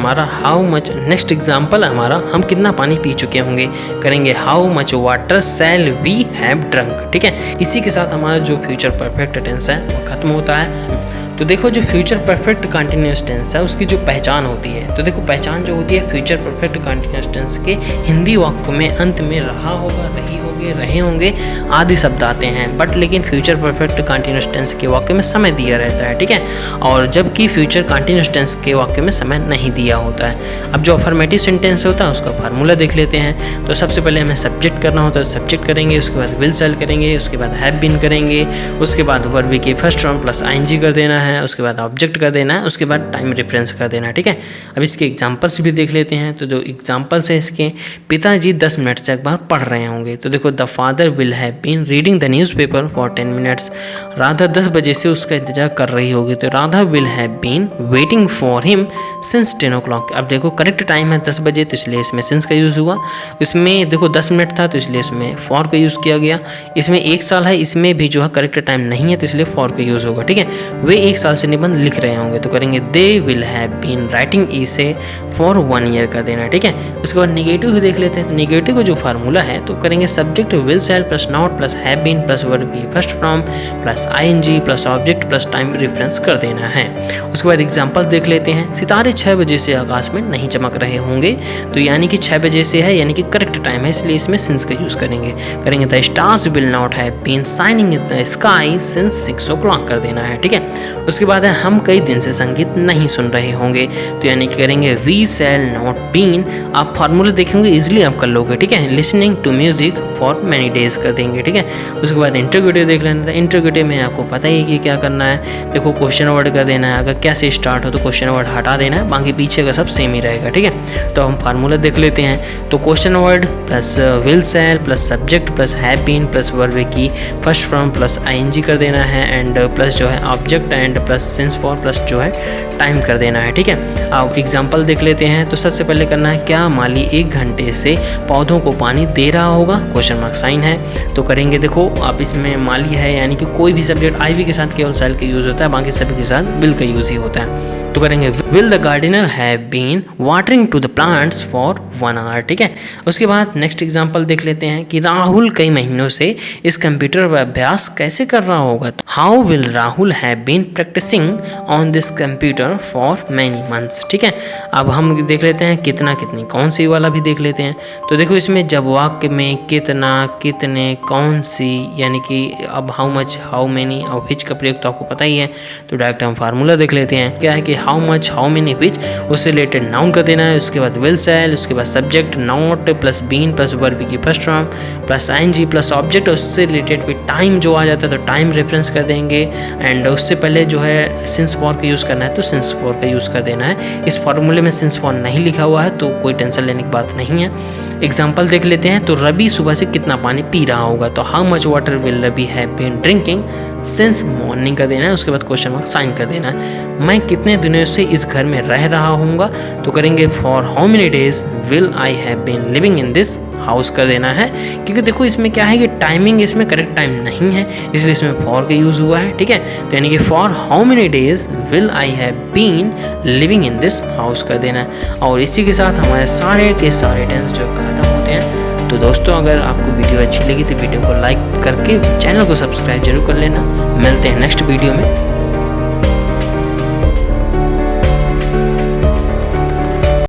हमारा हम कितना पानी पी चुके होंगे, करेंगे how much water shall we have drunk, ठीक है। इसी के साथ हमारा जो फ्यूचर परफेक्ट टेंस है वो खत्म होता है। तो देखो जो फ्यूचर परफेक्ट कंटिन्यूअस टेंस है उसकी जो पहचान होती है, तो देखो पहचान जो होती है फ्यूचर परफेक्ट कंटिन्यूअस टेंस के हिंदी वाक्य में अंत में रहा होगा, रही होगे, रहे होंगे आदि शब्द आते हैं, बट लेकिन फ्यूचर परफेक्ट कंटिन्यूअस टेंस के वाक्य में समय दिया रहता है, ठीक है। और जबकि फ्यूचर कंटिन्यूअस टेंस के वाक्य में समय नहीं दिया होता है। अब जो अफर्मेटिव सेंटेंस होता है उसका फार्मूला देख लेते हैं। तो सबसे पहले हमें सब्जेक्ट करना होता है, सब्जेक्ट करेंगे, उसके बाद विल शैल करेंगे, उसके बाद हैव बीन करेंगे, उसके बाद वर्ब की फर्स्ट फॉर्म प्लस आईएनजी कर देना है, उसके बाद ऑब्जेक्ट कर देना है, उसके बाद टाइम रेफरेंस कर देना है, ठीक है। अब इसके एग्जांपल्स भी देख लेते हैं। तो जो एग्जांपल्स है इसके, पिताजी 10 मिनट से अखबार पढ़ रहे होंगे, तो देखो the father will have been reading the newspaper for 10 minutes. Radha 10 बजे से उसका इंतजार कर रही होगी, तो Radha will have been waiting for him since 10 o'clock। अब देखो करेक्ट टाइम है 10 बजे, तो इसलिए इसमें सिंस का यूज़ हुआ। इसमें देखो 10 मिनट था तो इसलिए इसमें फॉर का यूज़ किया गया। इसमें 1 साल है, इसमें भी जो है करेक्ट टाइम नहीं है तो इसलिए फॉर का यूज़ होगा, ठीक है। वे 1 साल से निबंध लिख रहे होंगे, तो करेंगे they will have been writing इसे फॉर 1 year कर देना, ठीक है। उसके बाद नेगेटिव भी देख लेते हैं। तो नेगेटिव का जो फार्मूला है तो करेंगे subject will shall plus not plus have been plus verb की first form plus ING plus object plus time reference कर देना है। उसके बाद एग्जांपल देख लेते हैं। सितारे 6 बजे से आकाश में नहीं चमक रहे होंगे, तो यानी कि 6 बजे से है, यानी कि करेक्ट टाइम है, इसलिए इसमें सिंस का यूज़ करेंगे the stars will not have been shining in the sky since 6 o'clock कर देना है, ठीक है। उसके बाद है हम कई दिन से संगीत नहीं सुन रहे होंगे, तो यानी कि करेंगे वी शैल नॉट बीन। आप फार्मूला देखेंगे इजीली आप कर लोगे, ठीक है। Listening to music for many days कर देंगे, ठीक है। उसके बाद इंटरोगेटिव देख लेना था। इंटरोगेटिव में आपको पता ही है कि क्या करना है। देखो क्वेश्चन वर्ड कर देना है, अगर क्या से स्टार्ट हो तो क्वेश्चन वर्ड हटा देना है, बाकी पीछे का सब सेम ही रहेगा, ठीक है। तो हम फार्मूला देख लेते हैं। तो question word plus will shall plus subject plus have been plus verb की फर्स्ट फॉर्म प्लस आईएनजी कर देना है, एंड प्लस जो है object and plus since for plus जो है टाइम कर देना है, ठीक है। अब एग्जांपल देख लेते हैं। तो सबसे पहले करना है क्या माली 1 घंटे से पौधों को पानी दे रहा होगा, क्वेश्चन मार्क साइन है। तो करेंगे, देखो आप इसमें माली है यानी कि कोई भी सब्जेक्ट आईवी के साथ केवल शैल का यूज होता है, बाकी सभी के साथ विल का यूज ही होता है। तो करेंगे will the gardener have been watering to the plants for 1 hour, ठीक है। उसके बाद नेक्स्ट एग्जांपल देख लेते हैं कि राहुल कई महीनों से इस कंप्यूटर पर अभ्यास कैसे कर रहा होगा। How will Rahul have been practising on this computer for many months, ठीक है। अब हम देख लेते हैं कितना कितनी, कौन सी वाला भी देख लेते हैं। तो देखो इसमें जब वाक्य में कितना, कितने, कौन सी, यानी कि अब हाउ मच, हाउ मैनी और विच का प्रयोग तो आपको पता ही है। तो डायरेक्ट हम फार्मूला देख लेते हैं। क्या है कि हाउ मच, हाउ मेनी, विच, उससे रिलेटेड नाउन कर देना है। उसके बाद विल शैल, उसके बाद subject not plus been plus verb की first form plus ING plus object, उससे रिलेटेड भी टाइम जो आ जाता है तो टाइम रेफरेंस कर देंगे, एंड उससे पहले जो है सिंस फॉर का यूज़ करना है तो सिंस फॉर का यूज़ कर देना है। इस फॉर्मूले में सिंस फॉर नहीं लिखा हुआ है तो कोई टेंशन लेने की बात नहीं है। एग्जाम्पल देख लेते हैं। तो रवि सुबह से कितना पानी पी रहा होगा, तो how much water will Ravi have been drinking since morning कर देना है। उसके बाद क्वेश्चन मार्क साइन कर देना है। मैं कितने दिनों से इस घर में रह रहा हूँगा, तो करेंगे for how many days will I have been living in this house कर देना है, क्योंकि देखो इसमें क्या है कि टाइमिंग इसमें करेक्ट टाइम नहीं है, इसलिए इसमें फॉर का यूज़ हुआ है, ठीक है। तो यानी कि for how many days will I have been living in this house कर देना है। और इसी के साथ हमारे सारे के सारे टेंस जो खत्म होते हैं। तो दोस्तों अगर आपको वीडियो अच्छी लगी तो वीडियो को लाइक करके चैनल को सब्सक्राइब जरूर कर लेना। मिलते हैं नेक्स्ट वीडियो में।